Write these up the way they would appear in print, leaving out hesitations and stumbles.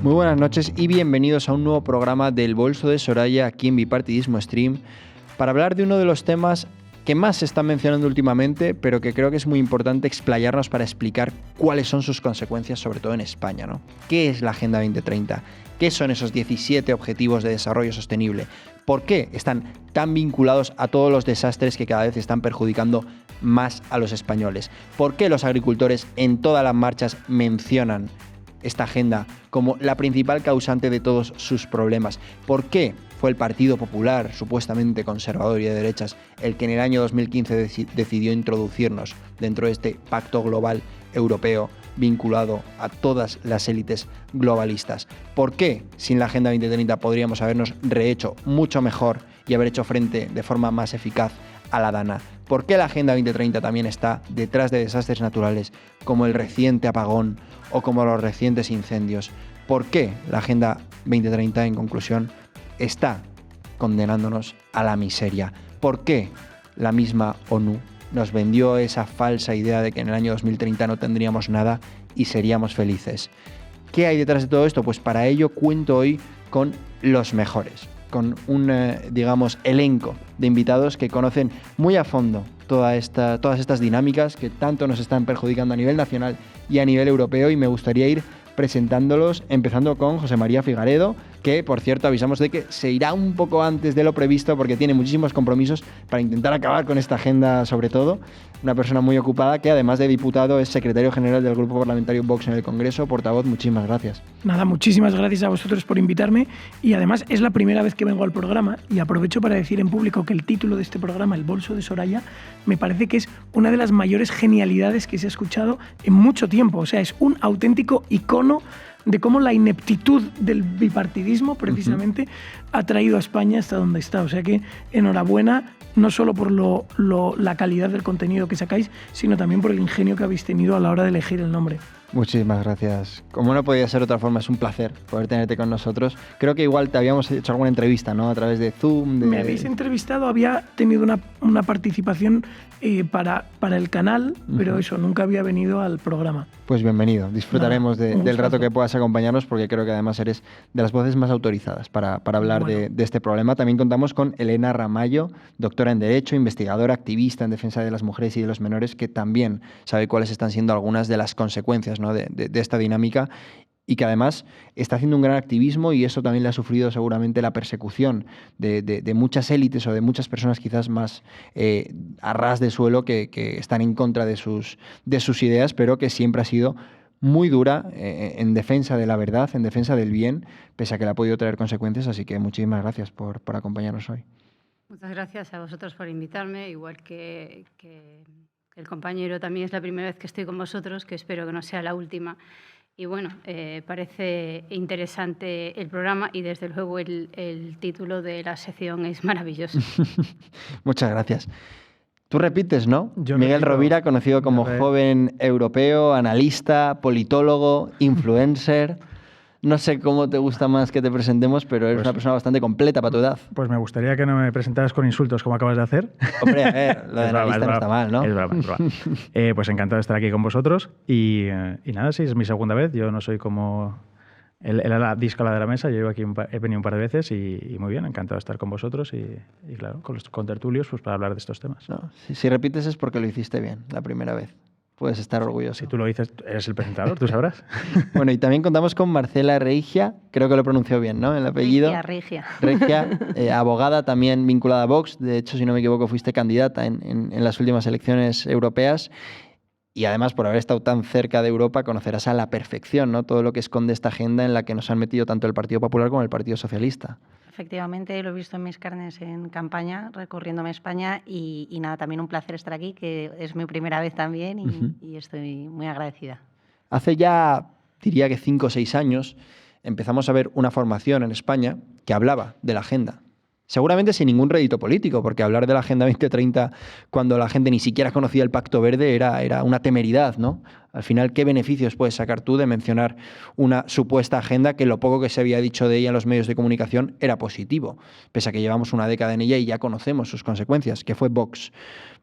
Muy buenas noches y bienvenidos a un nuevo programa del Bolso de Soraya aquí en Bipartidismo Stream para hablar de uno de los temas que más se están mencionando últimamente, pero que creo que es muy importante explayarnos para explicar cuáles son sus consecuencias, sobre todo en España, ¿no? ¿Qué es la Agenda 2030? ¿Qué son esos 17 Objetivos de Desarrollo Sostenible? ¿Por qué están tan vinculados a todos los desastres que cada vez están perjudicando más a los españoles? ¿Por qué los agricultores en todas las marchas mencionan esta agenda como la principal causante de todos sus problemas? ¿Por qué fue el Partido Popular, supuestamente conservador y de derechas, el que en el año 2015 decidió introducirnos dentro de este pacto global europeo vinculado a todas las élites globalistas? ¿Por qué sin la Agenda 2030 podríamos habernos rehecho mucho mejor y haber hecho frente de forma más eficaz a la DANA? ¿Por qué la Agenda 2030 también está detrás de desastres naturales como el reciente apagón o como los recientes incendios? ¿Por qué la Agenda 2030, en conclusión, está condenándonos a la miseria? ¿Por qué la misma ONU nos vendió esa falsa idea de que en el año 2030 no tendríamos nada y seríamos felices? ¿Qué hay detrás de todo esto? Pues para ello cuento hoy con los mejores, con un, elenco de invitados que conocen muy a fondo todas estas dinámicas que tanto nos están perjudicando a nivel nacional y a nivel europeo, y me gustaría ir presentándolos, empezando con José María Figaredo, que, por cierto, avisamos de que se irá un poco antes de lo previsto porque tiene muchísimos compromisos para intentar acabar con esta agenda, sobre todo. Una persona muy ocupada que, además de diputado, es secretario general del Grupo Parlamentario Vox en el Congreso. Portavoz, muchísimas gracias. Nada, muchísimas gracias a vosotros por invitarme, y además es la primera vez que vengo al programa, y aprovecho para decir en público que el título de este programa, El Bolso de Soraya, me parece que es una de las mayores genialidades que se ha escuchado en mucho tiempo. O sea, es un auténtico icono de cómo la ineptitud del bipartidismo, precisamente, ha traído a España hasta donde está. O sea que enhorabuena, no solo por la calidad del contenido que sacáis, sino también por el ingenio que habéis tenido a la hora de elegir el nombre. Muchísimas gracias. Como no podía ser de otra forma, es un placer poder tenerte con nosotros. Creo que igual te habíamos hecho alguna entrevista, ¿no? A través de Zoom. Me habéis entrevistado, había tenido una participación para el canal, pero eso, nunca había venido al programa. Pues bienvenido. Disfrutaremos del rato que puedas acompañarnos, porque creo que además eres de las voces más autorizadas para hablar de este problema. También contamos con Elena Ramallo, doctora en Derecho, investigadora, activista en defensa de las mujeres y de los menores, que también sabe cuáles están siendo algunas de las consecuencias, ¿no? de esta dinámica, y que además está haciendo un gran activismo, y eso también le ha sufrido seguramente la persecución de muchas élites o de muchas personas quizás más a ras de suelo que están en contra de sus ideas, pero que siempre ha sido muy dura en defensa de la verdad, en defensa del bien, pese a que le ha podido traer consecuencias. Así que muchísimas gracias por acompañarnos hoy. Muchas gracias a vosotros por invitarme, igual que el compañero. También es la primera vez que estoy con vosotros, que espero que no sea la última. Y bueno, parece interesante el programa, y desde luego el título de la sección es maravilloso. Muchas gracias. Tú repites, ¿no? Yo Miguel repito, Rovira, conocido como joven europeo, analista, politólogo, influencer. No sé cómo te gusta más que te presentemos, pero eres una persona bastante completa para tu edad. Pues me gustaría que no me presentaras con insultos como acabas de hacer. Hombre, a ver, lo de analista no está mal, ¿no? Es broma, es broma. Pues encantado de estar aquí con vosotros. Y nada, sí, es mi segunda vez. Yo no soy como el díscola de la mesa. Yo llevo aquí he venido un par de veces y muy bien, encantado de estar con vosotros y claro, con tertulios, pues para hablar de estos temas. No, si repites es porque lo hiciste bien la primera vez. Puedes estar orgulloso. Si tú lo dices, eres el presentador, tú sabrás. Bueno, y también contamos con Marcela Reigia, creo que lo pronunció bien, ¿no? El apellido. Reigia. Reigia, abogada también vinculada a Vox. De hecho, si no me equivoco, fuiste candidata en las últimas elecciones europeas. Y además, por haber estado tan cerca de Europa, conocerás a la perfección, ¿no? Todo lo que esconde esta agenda en la que nos han metido tanto el Partido Popular como el Partido Socialista. Efectivamente, lo he visto en mis carnes en campaña, recorriéndome España, y nada, también un placer estar aquí, que es mi primera vez también, y estoy muy agradecida. Hace ya, diría que 5 o 6 años, empezamos a ver una formación en España que hablaba de la agenda. seguramente sin ningún rédito político, porque hablar de la Agenda 2030 cuando la gente ni siquiera conocía el Pacto Verde era una temeridad, ¿no? Al final, ¿qué beneficios puedes sacar tú de mencionar una supuesta agenda que lo poco que se había dicho de ella en los medios de comunicación era positivo? Pese a que llevamos una década en ella y ya conocemos sus consecuencias, que fue Vox.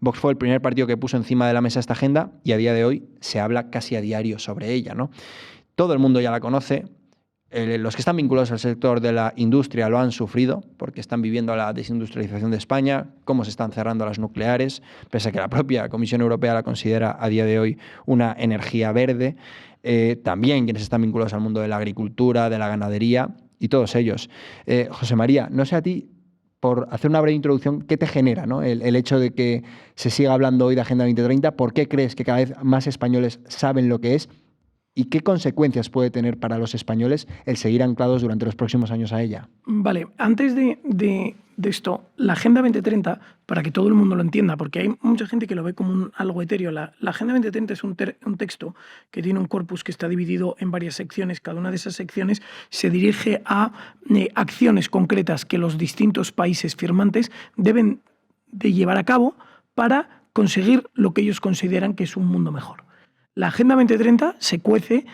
Vox fue el primer partido que puso encima de la mesa esta agenda y a día de hoy se habla casi a diario sobre ella, ¿no? Todo el mundo ya la conoce. Los que están vinculados al sector de la industria lo han sufrido porque están viviendo la desindustrialización de España, cómo se están cerrando las nucleares, pese a que la propia Comisión Europea la considera a día de hoy una energía verde. También quienes están vinculados al mundo de la agricultura, de la ganadería y todos ellos. José María, no sé a ti, por hacer una breve introducción, ¿qué te genera, ¿no? el hecho de que se siga hablando hoy de Agenda 2030? ¿Por qué crees que cada vez más españoles saben lo que es? ¿Y qué consecuencias puede tener para los españoles el seguir anclados durante los próximos años a ella? Vale, antes de esto, la Agenda 2030, para que todo el mundo lo entienda, porque hay mucha gente que lo ve como algo etéreo, la Agenda 2030 es un texto que tiene un corpus que está dividido en varias secciones. Cada una de esas secciones se dirige a acciones concretas que los distintos países firmantes deben de llevar a cabo para conseguir lo que ellos consideran que es un mundo mejor. La Agenda 2030 se cuece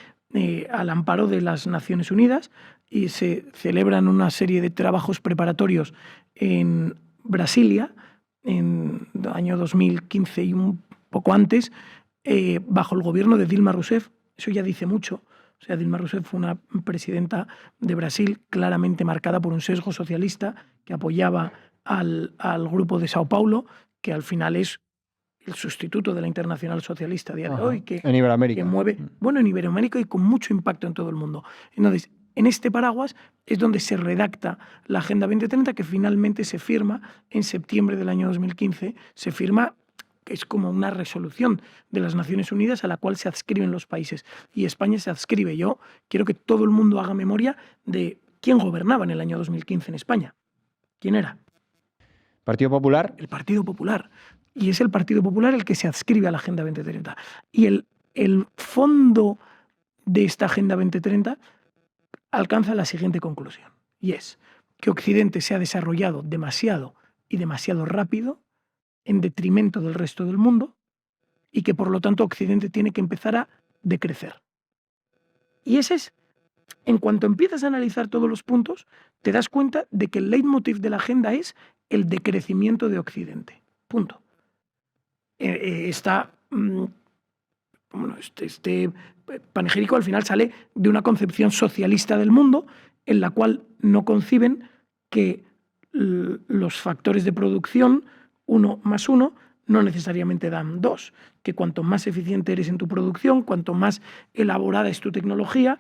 al amparo de las Naciones Unidas y se celebran una serie de trabajos preparatorios en Brasilia en el año 2015 y un poco antes, bajo el gobierno de Dilma Rousseff. Eso ya dice mucho. O sea, Dilma Rousseff fue una presidenta de Brasil claramente marcada por un sesgo socialista que apoyaba al grupo de Sao Paulo, que al final es el sustituto de la Internacional Socialista a día de hoy, que, en Iberoamérica. Que mueve, bueno, en Iberoamérica y con mucho impacto en todo el mundo. Entonces, en este paraguas es donde se redacta la Agenda 2030, que finalmente se firma en septiembre del año 2015, se firma, que es como una resolución de las Naciones Unidas a la cual se adscriben los países. Y España se adscribe. Yo quiero que todo el mundo haga memoria de quién gobernaba en el año 2015 en España. ¿Quién era? ¿Partido Popular? El Partido Popular. Y es el Partido Popular el que se adscribe a la Agenda 2030. Y el fondo de esta Agenda 2030 alcanza la siguiente conclusión. Y es que Occidente se ha desarrollado demasiado y demasiado rápido en detrimento del resto del mundo y que por lo tanto Occidente tiene que empezar a decrecer. Y ese es, en cuanto empiezas a analizar todos los puntos, te das cuenta de que el leitmotiv de la agenda es el decrecimiento de Occidente. Punto. Este panegírico al final sale de una concepción socialista del mundo en la cual no conciben que los factores de producción, 1 más 1, no necesariamente dan 2, que cuanto más eficiente eres en tu producción, cuanto más elaborada es tu tecnología,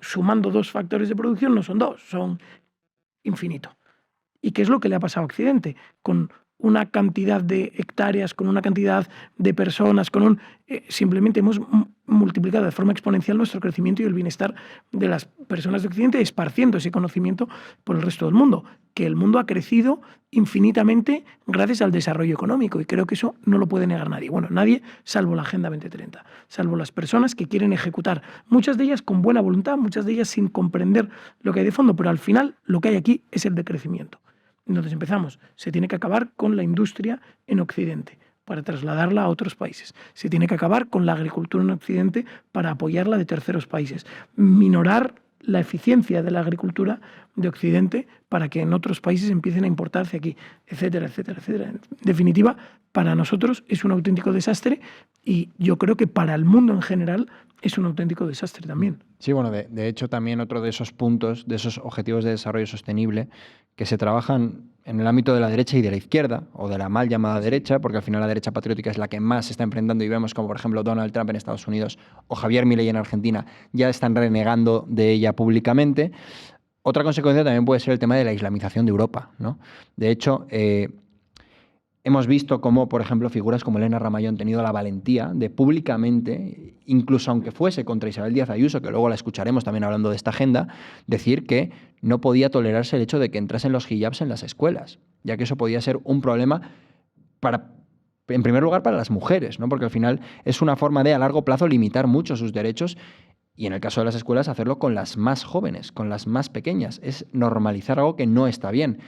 sumando 2 factores de producción no son 2, son infinito. ¿Y qué es lo que le ha pasado a Occidente? Con una cantidad de hectáreas, con una cantidad de personas, simplemente hemos multiplicado de forma exponencial nuestro crecimiento y el bienestar de las personas de Occidente, esparciendo ese conocimiento por el resto del mundo. Que el mundo ha crecido infinitamente gracias al desarrollo económico y creo que eso no lo puede negar nadie. Bueno, nadie, salvo la Agenda 2030, salvo las personas que quieren ejecutar, muchas de ellas con buena voluntad, muchas de ellas sin comprender lo que hay de fondo, pero al final lo que hay aquí es el decrecimiento. Entonces empezamos, se tiene que acabar con la industria en Occidente para trasladarla a otros países. Se tiene que acabar con la agricultura en Occidente para apoyarla de terceros países. Minorar la eficiencia de la agricultura de Occidente para que en otros países empiecen a importarse aquí, etcétera, etcétera, etcétera. En definitiva, para nosotros es un auténtico desastre y yo creo que para el mundo en general es un auténtico desastre también. Sí, bueno, de hecho también otro de esos puntos, de esos objetivos de desarrollo sostenible que se trabajan en el ámbito de la derecha y de la izquierda, o de la mal llamada derecha, porque al final la derecha patriótica es la que más se está enfrentando y vemos como, por ejemplo, Donald Trump en Estados Unidos o Javier Milei en Argentina ya están renegando de ella públicamente. Otra consecuencia también puede ser el tema de la islamización de Europa, ¿no? De hecho, hemos visto cómo, por ejemplo, figuras como Elena Ramallo han tenido la valentía de públicamente, incluso aunque fuese contra Isabel Díaz Ayuso, que luego la escucharemos también hablando de esta agenda, decir que no podía tolerarse el hecho de que entrasen los hijabs en las escuelas, ya que eso podía ser un problema en primer lugar para las mujeres, ¿no? Porque al final es una forma de a largo plazo limitar mucho sus derechos y en el caso de las escuelas hacerlo con las más jóvenes, con las más pequeñas. Es normalizar algo que no está bien.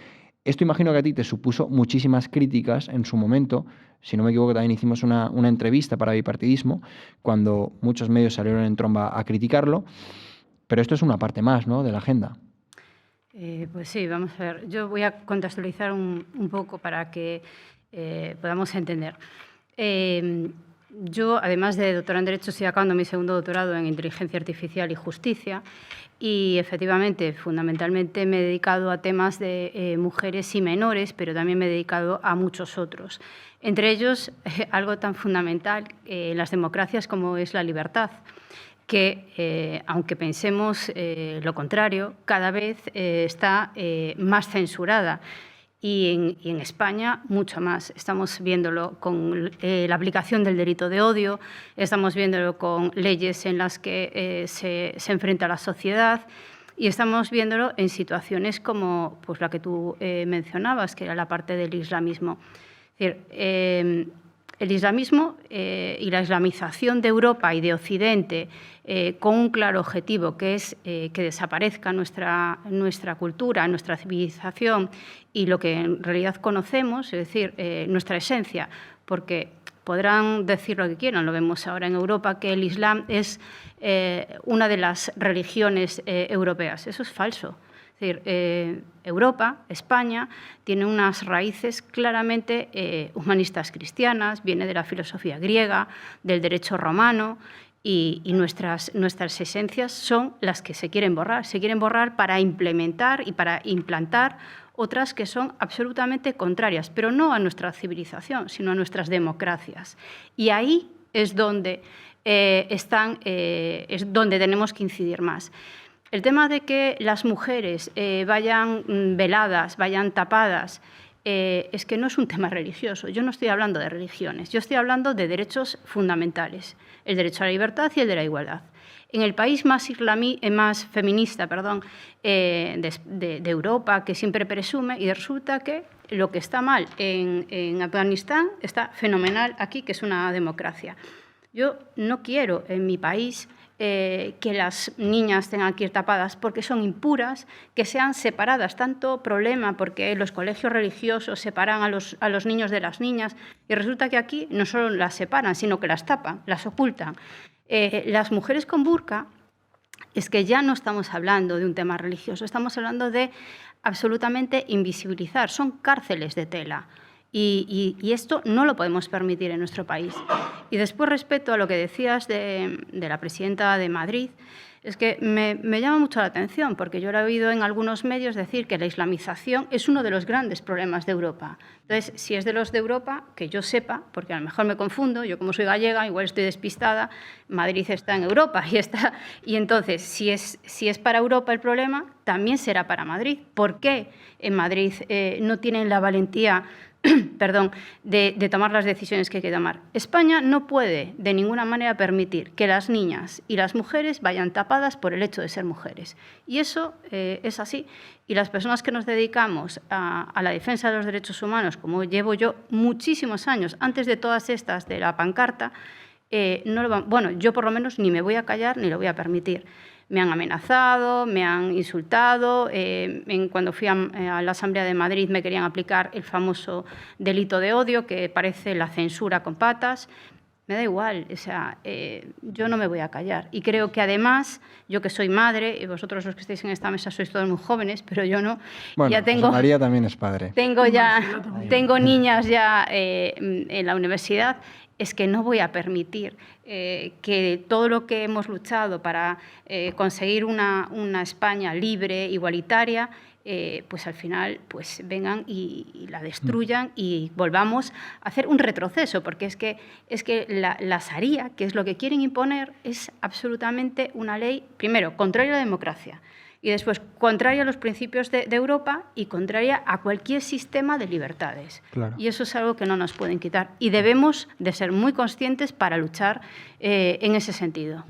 Esto imagino que a ti te supuso muchísimas críticas en su momento. Si no me equivoco, también hicimos una entrevista para Bipartidismo, cuando muchos medios salieron en tromba a criticarlo. Pero esto es una parte más, ¿no?, de la agenda. Pues sí, vamos a ver. Yo voy a contextualizar un poco para que podamos entender. Yo, además de doctora en Derecho, estoy acabando mi segundo doctorado en Inteligencia Artificial y Justicia y, efectivamente, fundamentalmente me he dedicado a temas de mujeres y menores, pero también me he dedicado a muchos otros. Entre ellos, algo tan fundamental en las democracias como es la libertad, que, aunque pensemos lo contrario, cada vez está más censurada. Y en España mucho más. Estamos viéndolo con la aplicación del delito de odio, estamos viéndolo con leyes en las que se enfrenta a la sociedad y estamos viéndolo en situaciones como pues, la que tú mencionabas, que era la parte del islamismo. Es decir, el islamismo y la islamización de Europa y de Occidente con un claro objetivo, que es que desaparezca nuestra cultura, nuestra civilización y lo que en realidad conocemos, es decir, nuestra esencia, porque podrán decir lo que quieran, lo vemos ahora en Europa, que el Islam es una de las religiones europeas. Eso es falso. Es decir, Europa, España, tiene unas raíces claramente humanistas cristianas, viene de la filosofía griega, del derecho romano y nuestras esencias son las que se quieren borrar. Se quieren borrar para implementar y para implantar otras que son absolutamente contrarias, pero no a nuestra civilización, sino a nuestras democracias. Y ahí es donde, es donde tenemos que incidir más. El tema de que las mujeres vayan veladas, vayan tapadas, es que no es un tema religioso. Yo no estoy hablando de religiones, yo estoy hablando de derechos fundamentales, el derecho a la libertad y el de la igualdad. En el país más feminista de Europa, que siempre presume, y resulta que lo que está mal en Afganistán está fenomenal aquí, que es una democracia. Yo no quiero en mi país que las niñas tengan que ir tapadas porque son impuras, que sean separadas. Tanto problema porque los colegios religiosos separan a los niños de las niñas y resulta que aquí no solo las separan, sino que las tapan, las ocultan. Las mujeres con burka, es que ya no estamos hablando de un tema religioso, estamos hablando de absolutamente invisibilizar, son cárceles de tela. Y esto no lo podemos permitir en nuestro país. Y después, respecto a lo que decías de la presidenta de Madrid, es que me llama mucho la atención, porque yo lo he oído en algunos medios decir que la islamización es uno de los grandes problemas de Europa. Entonces, si es de los de Europa, que yo sepa, porque a lo mejor me confundo, yo como soy gallega, igual estoy despistada, Madrid está en Europa y entonces, si es para Europa el problema, también será para Madrid. ¿Por qué en Madrid no tienen la valentía de tomar las decisiones que hay que tomar? España no puede de ninguna manera permitir que las niñas y las mujeres vayan tapadas por el hecho de ser mujeres. Y eso es así. Y las personas que nos dedicamos a la defensa de los derechos humanos, como llevo yo muchísimos años, antes de todas estas de la pancarta, yo por lo menos ni me voy a callar ni lo voy a permitir. Me han amenazado, me han insultado. Cuando fui a la Asamblea de Madrid me querían aplicar el famoso delito de odio, que parece la censura con patas. Me da igual, o sea, yo no me voy a callar. Y creo que además, yo que soy madre, y vosotros los que estáis en esta mesa sois todos muy jóvenes, pero yo no. Bueno, ya tengo, María también es padre. Tengo niñas ya en la universidad. Es que no voy a permitir que todo lo que hemos luchado para conseguir una España libre, igualitaria, pues al final pues vengan y la destruyan y volvamos a hacer un retroceso, porque es que la Sharia, que es lo que quieren imponer, es absolutamente una ley, primero, contraria a la democracia, y después contraria a los principios de Europa y contraria a cualquier sistema de libertades. Claro. Y eso es algo que no nos pueden quitar. Y debemos de ser muy conscientes para luchar en ese sentido.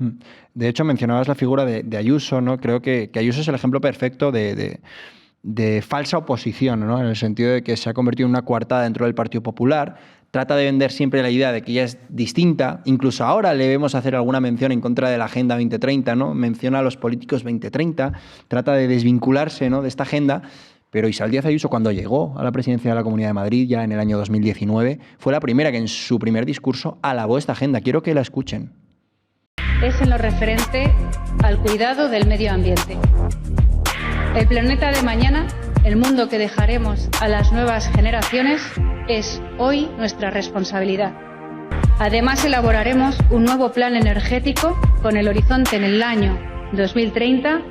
De hecho, mencionabas la figura de Ayuso, ¿no? Creo que Ayuso es el ejemplo perfecto de falsa oposición, ¿no? En el sentido de que se ha convertido en una coartada dentro del Partido Popular. Trata de vender siempre la idea de que ella es distinta. Incluso ahora le vemos hacer alguna mención en contra de la Agenda 2030, ¿no? Menciona a los políticos 2030, trata de desvincularse, ¿no?, de esta agenda, Pero Isabel Díaz Ayuso, cuando llegó a la presidencia de la Comunidad de Madrid, ya en el año 2019, fue la primera que en su primer discurso alabó esta agenda. Quiero que la escuchen. Es en lo referente al cuidado del medio ambiente. El planeta de mañana, el mundo que dejaremos a las nuevas generaciones, es hoy nuestra responsabilidad. Además, elaboraremos un nuevo plan energético con el horizonte en el año 2030,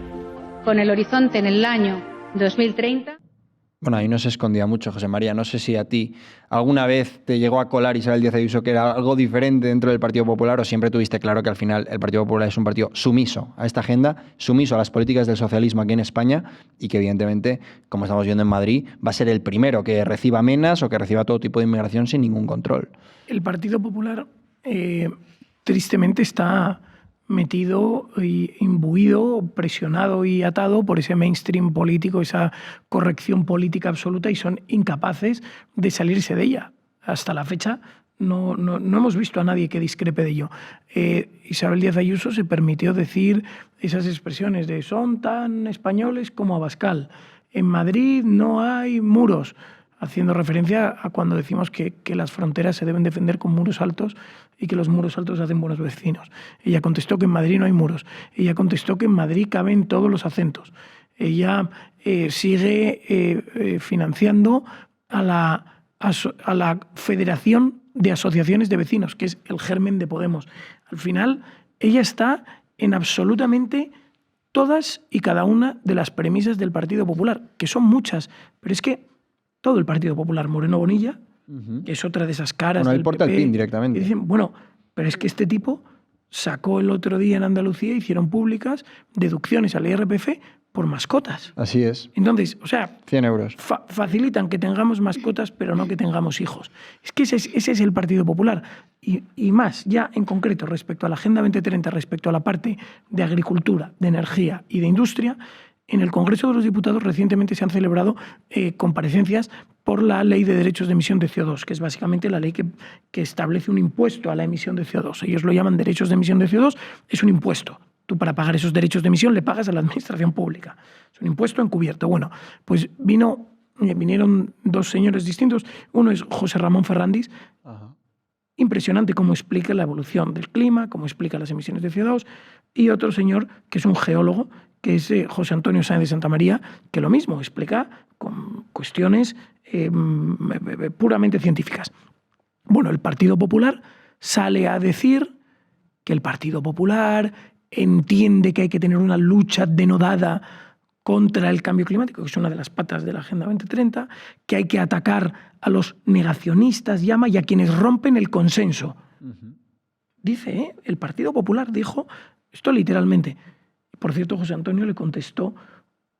Bueno, ahí no se escondía mucho, José María. No sé si a ti alguna vez te llegó a colar Isabel Díaz Ayuso que era algo diferente dentro del Partido Popular, o siempre tuviste claro que al final el Partido Popular es un partido sumiso a esta agenda, sumiso a las políticas del socialismo aquí en España y que evidentemente, como estamos viendo en Madrid, va a ser el primero que reciba menas o que reciba todo tipo de inmigración sin ningún control. El Partido Popular tristemente está metido y imbuido, presionado y atado por ese mainstream político, esa corrección política absoluta, y son incapaces de salirse de ella. Hasta la fecha no hemos visto a nadie que discrepe de ello. Isabel Díaz Ayuso se permitió decir esas expresiones de son tan españoles como Abascal. En Madrid no hay muros, haciendo referencia a cuando decimos que las fronteras se deben defender con muros altos y que los muros altos hacen buenos vecinos. Ella contestó que en Madrid no hay muros. Ella contestó que en Madrid caben todos los acentos. Ella sigue financiando a la Federación de Asociaciones de Vecinos, que es el germen de Podemos. Al final, ella está en absolutamente todas y cada una de las premisas del Partido Popular, que son muchas, pero es que todo el Partido Popular, Moreno Bonilla, que es otra de esas caras del PP, porta el PIN directamente. Y dicen, bueno, pero es que este tipo sacó el otro día en Andalucía, hicieron públicas deducciones al IRPF por mascotas. Así es. Entonces, o sea, 100 euros. Facilitan que tengamos mascotas, pero no que tengamos hijos. Es que ese es el Partido Popular. Y más, ya en concreto, respecto a la Agenda 2030, respecto a la parte de agricultura, de energía y de industria, en el Congreso de los Diputados recientemente se han celebrado comparecencias por la Ley de Derechos de Emisión de CO2, que es básicamente la ley que establece un impuesto a la emisión de CO2. Ellos lo llaman derechos de emisión de CO2, es un impuesto. Tú para pagar esos derechos de emisión le pagas a la administración pública. Es un impuesto encubierto. Bueno, pues vinieron dos señores distintos. Uno es José Ramón Ferrandis. Ajá. Impresionante cómo explica la evolución del clima, cómo explica las emisiones de CO2. Y otro señor que es un geólogo, que es José Antonio Sáenz de Santamaría, que lo mismo explica con cuestiones puramente científicas. Bueno, el Partido Popular sale a decir que el Partido Popular entiende que hay que tener una lucha denodada contra el cambio climático, que es una de las patas de la Agenda 2030, que hay que atacar a los negacionistas, llama, y a quienes rompen el consenso. Dice, el Partido Popular dijo esto literalmente. Por cierto, José Antonio le contestó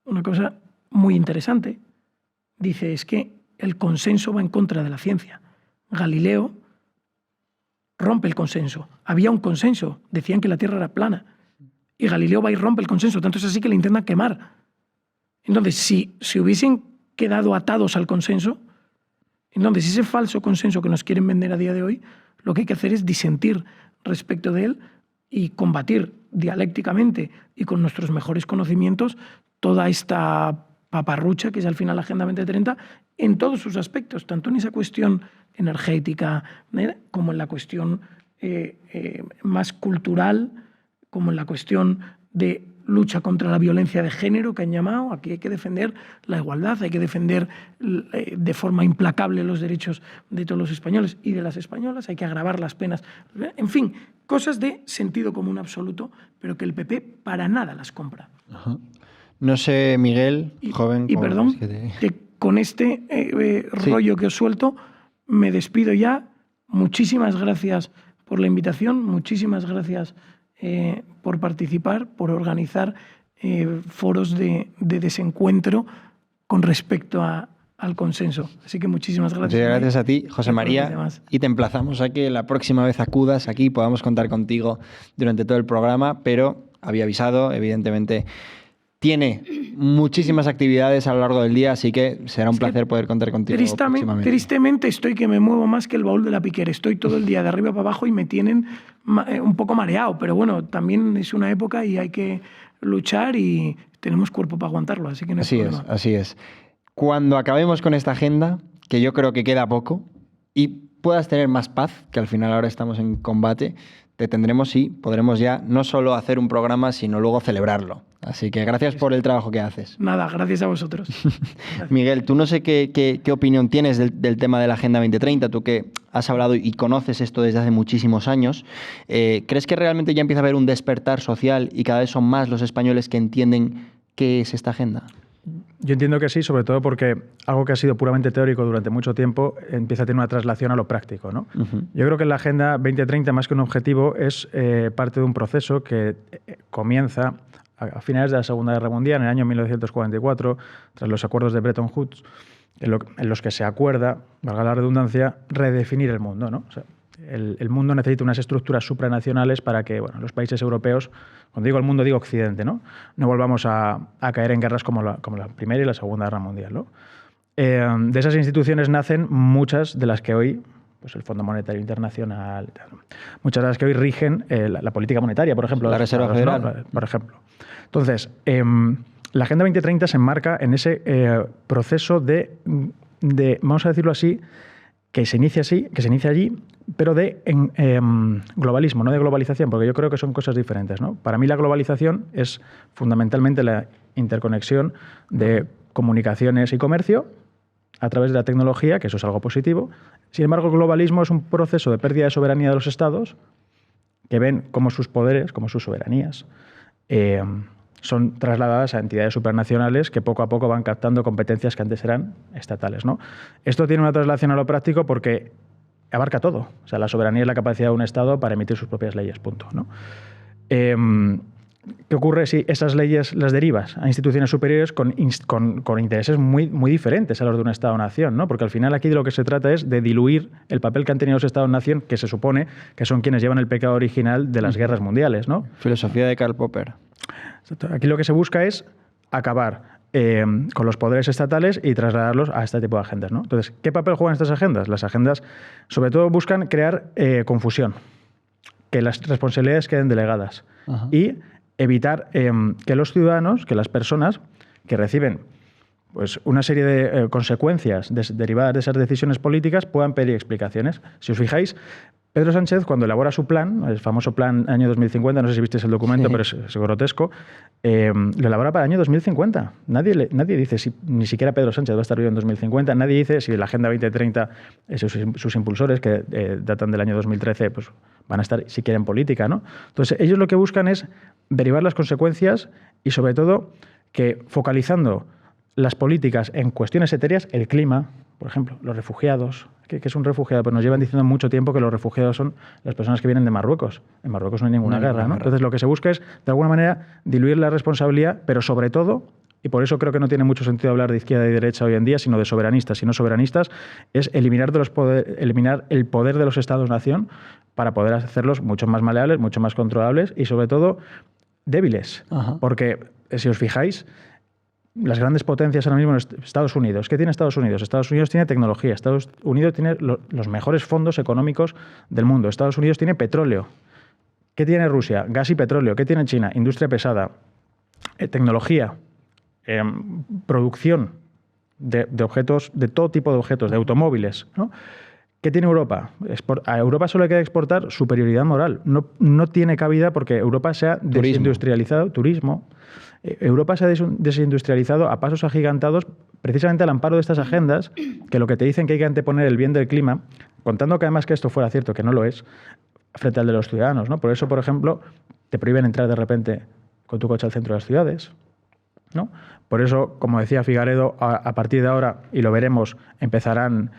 una cosa muy interesante. Dice, es que el consenso va en contra de la ciencia. Galileo rompe el consenso. Había un consenso, decían que la Tierra era plana. Y Galileo va y rompe el consenso, tanto es así que le intentan quemar. Entonces, si hubiesen quedado atados al consenso, entonces ese falso consenso que nos quieren vender a día de hoy, lo que hay que hacer es disentir respecto de él y combatir dialécticamente y con nuestros mejores conocimientos toda esta paparrucha que es al final la Agenda 2030 en todos sus aspectos, tanto en esa cuestión energética como en la cuestión más cultural, como en la cuestión de lucha contra la violencia de género que han llamado. Aquí hay que defender la igualdad, hay que defender de forma implacable los derechos de todos los españoles y de las españolas, hay que agravar las penas. En fin, cosas de sentido común absoluto, pero que el PP para nada las compra. Ajá. No sé, Miguel, joven... Y perdón, que con este rollo que os suelto, me despido ya. Muchísimas gracias por la invitación, muchísimas gracias por participar, por organizar foros de desencuentro con respecto al consenso. Así que muchísimas gracias. Muchas gracias a ti, José María, y te emplazamos a que la próxima vez acudas aquí y podamos contar contigo durante todo el programa, pero había avisado, evidentemente tiene muchísimas actividades a lo largo del día, así que será un placer poder contar contigo próximamente. Tristemente estoy que me muevo más que el baúl de la piquera. Estoy todo el día de arriba para abajo y me tienen un poco mareado, pero bueno, también es una época y hay que luchar y tenemos cuerpo para aguantarlo, así que no hay problema. Así es. cuando acabemos con esta agenda, que yo creo que queda poco, y puedas tener más paz, que al final ahora estamos en combate, te tendremos y podremos ya no solo hacer un programa, sino luego celebrarlo. Así que gracias por el trabajo que haces. Nada, gracias a vosotros. Miguel, tú no sé qué opinión tienes del tema de la Agenda 2030, tú que has hablado y conoces esto desde hace muchísimos años. ¿Crees que realmente ya empieza a haber un despertar social y cada vez son más los españoles que entienden qué es esta agenda? Yo entiendo que sí, sobre todo porque algo que ha sido puramente teórico durante mucho tiempo empieza a tener una traslación a lo práctico, ¿no? Yo creo que la Agenda 2030, más que un objetivo, es parte de un proceso que comienza a finales de la Segunda Guerra Mundial, en el año 1944, tras los acuerdos de Bretton Woods, en los que se acuerda, valga la redundancia, redefinir el mundo, ¿no? O sea, el mundo necesita unas estructuras supranacionales para que los países europeos, cuando digo el mundo digo Occidente, no volvamos a caer en guerras como la Primera y la Segunda Guerra Mundial, ¿no? De esas instituciones nacen muchas de las que hoy, pues el Fondo Monetario Internacional, muchas de las que hoy rigen la política monetaria, por ejemplo. La Reserva Federal. Por ejemplo. Entonces, la Agenda 2030 se enmarca en ese proceso de, vamos a decirlo así, que se inicia allí, pero de globalismo, no de globalización, porque yo creo que son cosas diferentes, ¿no? Para mí la globalización es fundamentalmente la interconexión de comunicaciones y comercio a través de la tecnología, que eso es algo positivo. Sin embargo, el globalismo es un proceso de pérdida de soberanía de los estados que ven cómo sus poderes, como sus soberanías, son trasladadas a entidades supranacionales que poco a poco van captando competencias que antes eran estatales, ¿no? Esto tiene una traslación a lo práctico porque abarca todo. O sea, la soberanía es la capacidad de un Estado para emitir sus propias leyes, punto, ¿no? ¿Qué ocurre si esas leyes las derivas a instituciones superiores con intereses muy diferentes a los de un Estado-nación, ¿no? Porque al final aquí de lo que se trata es de diluir el papel que han tenido los Estados-nación, que se supone que son quienes llevan el pecado original de las guerras mundiales, ¿no? Filosofía de Karl Popper. Aquí lo que se busca es acabar con los poderes estatales y trasladarlos a este tipo de agendas, ¿no? Entonces, ¿qué papel juegan estas agendas? Las agendas, sobre todo, buscan crear confusión, que las responsabilidades queden delegadas. Ajá. Y evitar que los ciudadanos, que las personas que reciben pues, una serie de consecuencias derivadas de esas decisiones políticas puedan pedir explicaciones. Si os fijáis, Pedro Sánchez, cuando elabora su plan, el famoso plan año 2050, no sé si visteis el documento, sí, pero es grotesco, lo elabora para el año 2050. Nadie dice, si ni siquiera Pedro Sánchez va a estar vivo en 2050, nadie dice si la Agenda 2030, sus impulsores, que datan del año 2013, pues van a estar siquiera en política, ¿no? Entonces, ellos lo que buscan es derivar las consecuencias y, sobre todo, que focalizando las políticas en cuestiones etéreas, el clima, por ejemplo, los refugiados. ¿Qué es un refugiado? Pues nos llevan diciendo mucho tiempo que los refugiados son las personas que vienen de Marruecos. En Marruecos no hay ninguna guerra, ¿no? Entonces lo que se busca es, de alguna manera, diluir la responsabilidad, pero sobre todo, y por eso creo que no tiene mucho sentido hablar de izquierda y derecha hoy en día, sino de soberanistas y no soberanistas, es eliminar el poder de los Estados-nación para poder hacerlos mucho más maleables, mucho más controlables y, sobre todo, débiles. Ajá. Porque, si os fijáis, las grandes potencias ahora mismo en Estados Unidos. ¿Qué tiene Estados Unidos? Estados Unidos tiene tecnología. Estados Unidos tiene los mejores fondos económicos del mundo. Estados Unidos tiene petróleo. ¿Qué tiene Rusia? Gas y petróleo. ¿Qué tiene China? Industria pesada. Tecnología. Producción de objetos, de todo tipo de objetos, de automóviles, ¿no? ¿Qué tiene Europa? A Europa solo hay que exportar superioridad moral. No tiene cabida porque Europa se ha desindustrializado. Turismo. Europa se ha desindustrializado a pasos agigantados precisamente al amparo de estas agendas que lo que te dicen que hay que anteponer el bien del clima, contando que además que esto fuera cierto, que no lo es, frente al de los ciudadanos, ¿no? Por eso, por ejemplo, te prohíben entrar de repente con tu coche al centro de las ciudades, ¿no? Por eso, como decía Figaredo, a partir de ahora, y lo veremos, empezarán,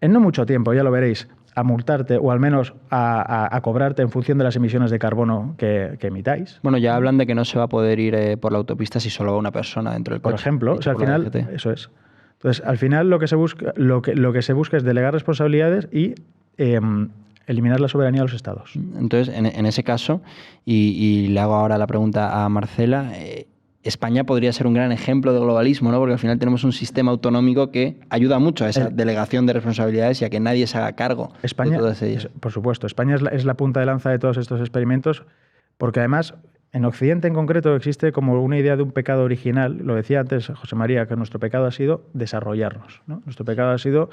en no mucho tiempo, ya lo veréis, a multarte o al menos a cobrarte en función de las emisiones de carbono que emitáis. Bueno, ya hablan de que no se va a poder ir por la autopista si solo va una persona dentro del coche. Por ejemplo, o sea, al final, eso es. Entonces, al final lo que se busca es delegar responsabilidades y eliminar la soberanía de los estados. Entonces, en ese caso, y le hago ahora la pregunta a Marcela, España podría ser un gran ejemplo de globalismo, ¿no? Porque al final tenemos un sistema autonómico que ayuda mucho a esa delegación de responsabilidades y a que nadie se haga cargo España, de todas ellas. Por supuesto, España es la punta de lanza de todos estos experimentos, porque además En Occidente en concreto existe como una idea de un pecado original, lo decía antes José María, que nuestro pecado ha sido desarrollarnos, ¿no? Nuestro pecado ha sido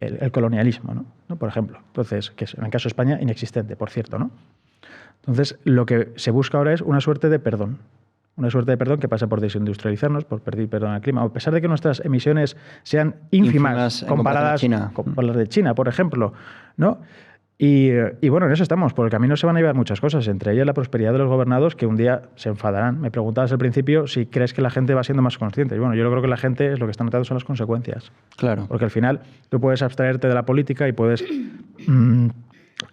el colonialismo, ¿no? Por ejemplo. Entonces, que es en el caso de España inexistente, por cierto, ¿no? Entonces, lo que se busca ahora es una suerte de perdón. Una suerte de perdón que pasa por desindustrializarnos, por pedir perdón al clima. A pesar de que nuestras emisiones sean ínfimas comparadas con las de China, por ejemplo, ¿no? Y bueno, en eso estamos. Por el camino se van a llevar muchas cosas, entre ellas la prosperidad de los gobernados, que un día se enfadarán. Me preguntabas al principio si crees que la gente va siendo más consciente. Y bueno, yo creo que la gente es lo que está notando son las consecuencias. Claro. Porque al final tú puedes abstraerte de la política y puedes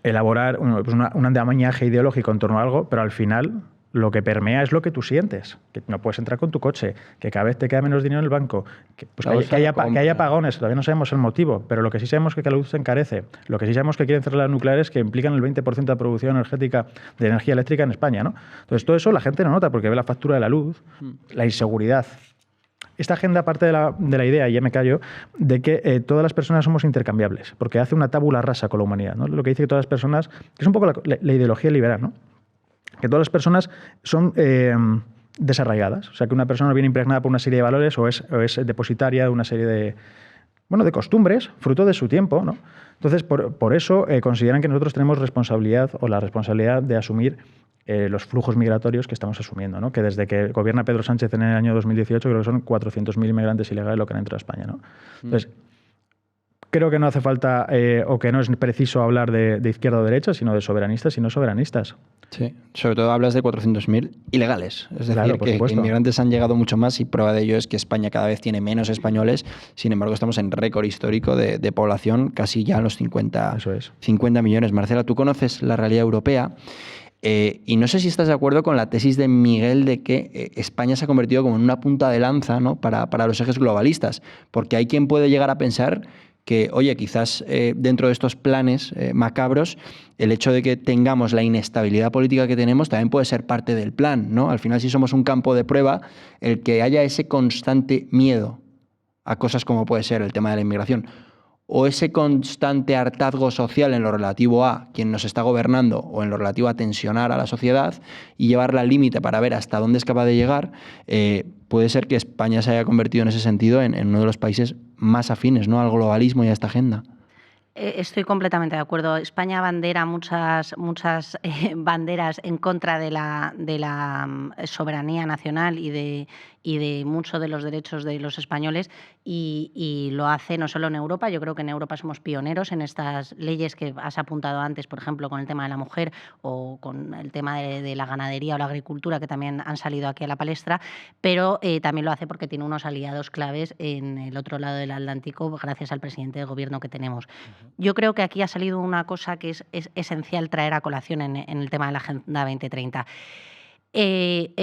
elaborar un andamiaje ideológico en torno a algo, pero al final lo que permea es lo que tú sientes, que no puedes entrar con tu coche, que cada vez te queda menos dinero en el banco, que haya apagones, todavía no sabemos el motivo, pero lo que sí sabemos es que la luz se encarece, lo que sí sabemos es que quieren cerrar las nucleares que implican el 20% de la producción energética de energía eléctrica en España, ¿no? Entonces todo eso la gente no nota porque ve la factura de la luz, la inseguridad. Esta agenda parte de la idea, y ya me callo, de que todas las personas somos intercambiables, porque hace una tabula rasa con la humanidad, ¿no? Lo que dice que todas las personas, que es un poco la ideología liberal, ¿no? Que todas las personas son desarraigadas. O sea, que una persona no viene impregnada por una serie de valores o es depositaria de una serie de costumbres, fruto de su tiempo, ¿no? Entonces, por eso consideran que nosotros tenemos responsabilidad o la responsabilidad de asumir los flujos migratorios que estamos asumiendo, ¿no? Que desde que gobierna Pedro Sánchez en el año 2018 creo que son 400.000 inmigrantes ilegales lo que han entrado a España, ¿no? Entonces, creo que no hace falta o que no es preciso hablar de izquierda o derecha, sino de soberanistas y no soberanistas. Sí, sobre todo hablas de 400.000 ilegales. Es decir, claro, que inmigrantes han llegado mucho más y prueba de ello es que España cada vez tiene menos españoles. Sin embargo, estamos en récord histórico de población, casi ya en los 50 millones. Marcela, tú conoces la realidad europea. Y no sé si estás de acuerdo con la tesis de Miguel de que España se ha convertido como en una punta de lanza, ¿no? para los ejes globalistas, porque hay quien puede llegar a pensar que, oye, quizás dentro de estos planes macabros, el hecho de que tengamos la inestabilidad política que tenemos también puede ser parte del plan, ¿no? Al final, si somos un campo de prueba, el que haya ese constante miedo a cosas como puede ser el tema de la inmigración, o ese constante hartazgo social en lo relativo a quien nos está gobernando o en lo relativo a tensionar a la sociedad y llevarla al límite para ver hasta dónde es capaz de llegar, puede ser que España se haya convertido en ese sentido en uno de los países más afines, ¿no?, al globalismo y a esta agenda. Estoy completamente de acuerdo. España abandera muchas banderas en contra de la soberanía nacional y de muchos de los derechos de los españoles y lo hace no solo en Europa. Yo creo que en Europa somos pioneros en estas leyes que has apuntado antes, por ejemplo, con el tema de la mujer o con el tema de la ganadería o la agricultura, que también han salido aquí a la palestra, pero también lo hace porque tiene unos aliados claves en el otro lado del Atlántico gracias al presidente de gobierno que tenemos. Yo creo que aquí ha salido una cosa que es esencial traer a colación en el tema de la Agenda 2030.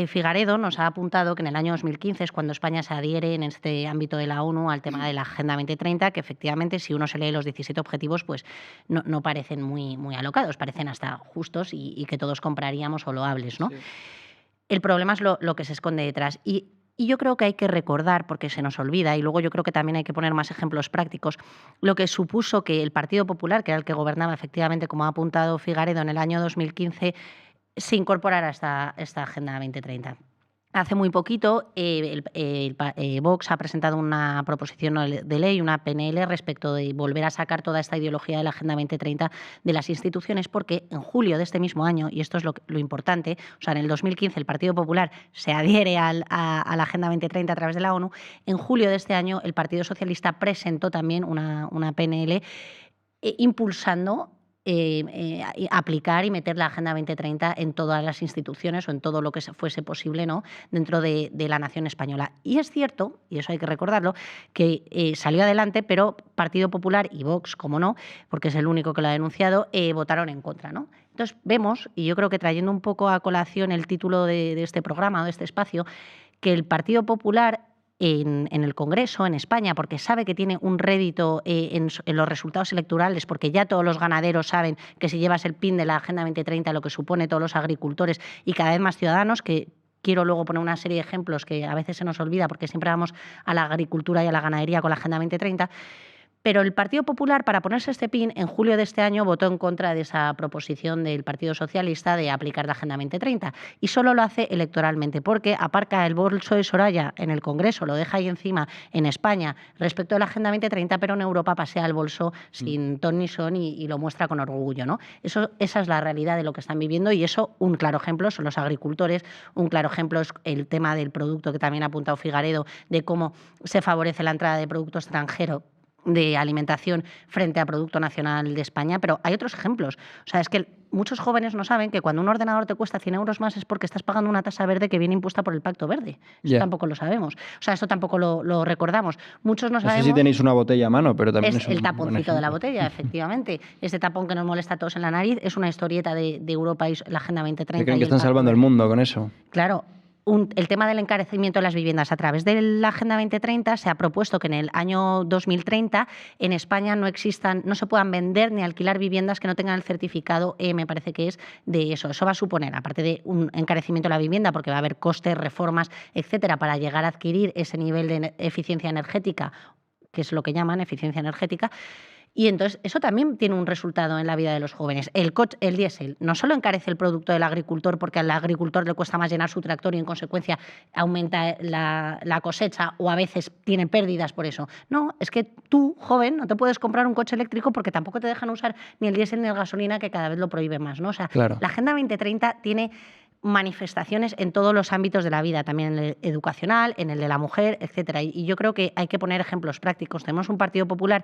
Figaredo nos ha apuntado que en el año 2015 es cuando España se adhiere en este ámbito de la ONU al tema de la Agenda 2030, que efectivamente si uno se lee los 17 objetivos pues no parecen muy alocados, parecen hasta justos y que todos compraríamos o loables, ¿no? Sí. El problema es lo que se esconde detrás. Y yo creo que hay que recordar, porque se nos olvida, y luego yo creo que también hay que poner más ejemplos prácticos, lo que supuso que el Partido Popular, que era el que gobernaba efectivamente, como ha apuntado Figaredo, en el año 2015, se incorporara a esta Agenda 2030. Hace muy poquito Vox ha presentado una proposición de ley, una PNL, respecto de volver a sacar toda esta ideología de la Agenda 2030 de las instituciones, porque en julio de este mismo año, y esto es lo importante, o sea, en el 2015 el Partido Popular se adhiere a la Agenda 2030 a través de la ONU, en julio de este año el Partido Socialista presentó también una PNL impulsando aplicar y meter la Agenda 2030 en todas las instituciones o en todo lo que fuese posible, ¿no?, dentro de la nación española. Y es cierto, y eso hay que recordarlo, que salió adelante, pero Partido Popular y Vox, como no, porque es el único que lo ha denunciado, votaron en contra, ¿no? Entonces vemos, y yo creo que trayendo un poco a colación el título de este programa o de este espacio, que el Partido Popular en el Congreso, en España, porque sabe que tiene un rédito en los resultados electorales, porque ya todos los ganaderos saben que si llevas el pin de la Agenda 2030, lo que supone todos los agricultores y cada vez más ciudadanos, que quiero luego poner una serie de ejemplos que a veces se nos olvida porque siempre vamos a la agricultura y a la ganadería con la Agenda 2030, Pero el Partido Popular, para ponerse este pin, en julio de este año votó en contra de esa proposición del Partido Socialista de aplicar la Agenda 2030 y solo lo hace electoralmente porque aparca el bolso de Soraya en el Congreso, lo deja ahí encima en España respecto a la Agenda 2030, pero en Europa pasea el bolso sin ton ni son y lo muestra con orgullo, ¿no? Esa es la realidad de lo que están viviendo y eso, un claro ejemplo, son los agricultores, un claro ejemplo es el tema del producto que también ha apuntado Figaredo, de cómo se favorece la entrada de producto extranjero de alimentación frente a producto nacional de España, pero hay otros ejemplos. O sea, es que muchos jóvenes no saben que cuando un ordenador te cuesta 100 euros más es porque estás pagando una tasa verde que viene impuesta por el Pacto Verde. Eso tampoco lo sabemos. O sea, esto tampoco lo recordamos. Muchos no sabemos... No sé si tenéis una botella a mano, pero también es el taponcito de la botella, efectivamente. Este tapón que nos molesta a todos en la nariz es una historieta de Europa y la Agenda 2030. ¿Creen que están salvando el mundo con eso? Claro. El tema del encarecimiento de las viviendas a través de la Agenda 2030 se ha propuesto que en el año 2030 en España no se puedan vender ni alquilar viviendas que no tengan el certificado me parece que es de eso. Eso va a suponer, aparte de un encarecimiento de la vivienda, porque va a haber costes, reformas, etcétera, para llegar a adquirir ese nivel de eficiencia energética, que es lo que llaman eficiencia energética. Y entonces eso también tiene un resultado en la vida de los jóvenes. El diésel no solo encarece el producto del agricultor porque al agricultor le cuesta más llenar su tractor y en consecuencia aumenta la cosecha o a veces tiene pérdidas por eso. No, es que tú, joven, no te puedes comprar un coche eléctrico porque tampoco te dejan usar ni el diésel ni la gasolina, que cada vez lo prohíbe más, ¿no? O sea, claro. La Agenda 2030 tiene manifestaciones en todos los ámbitos de la vida, también en el educacional, en el de la mujer, etcétera. Y yo creo que hay que poner ejemplos prácticos. Tenemos un Partido Popular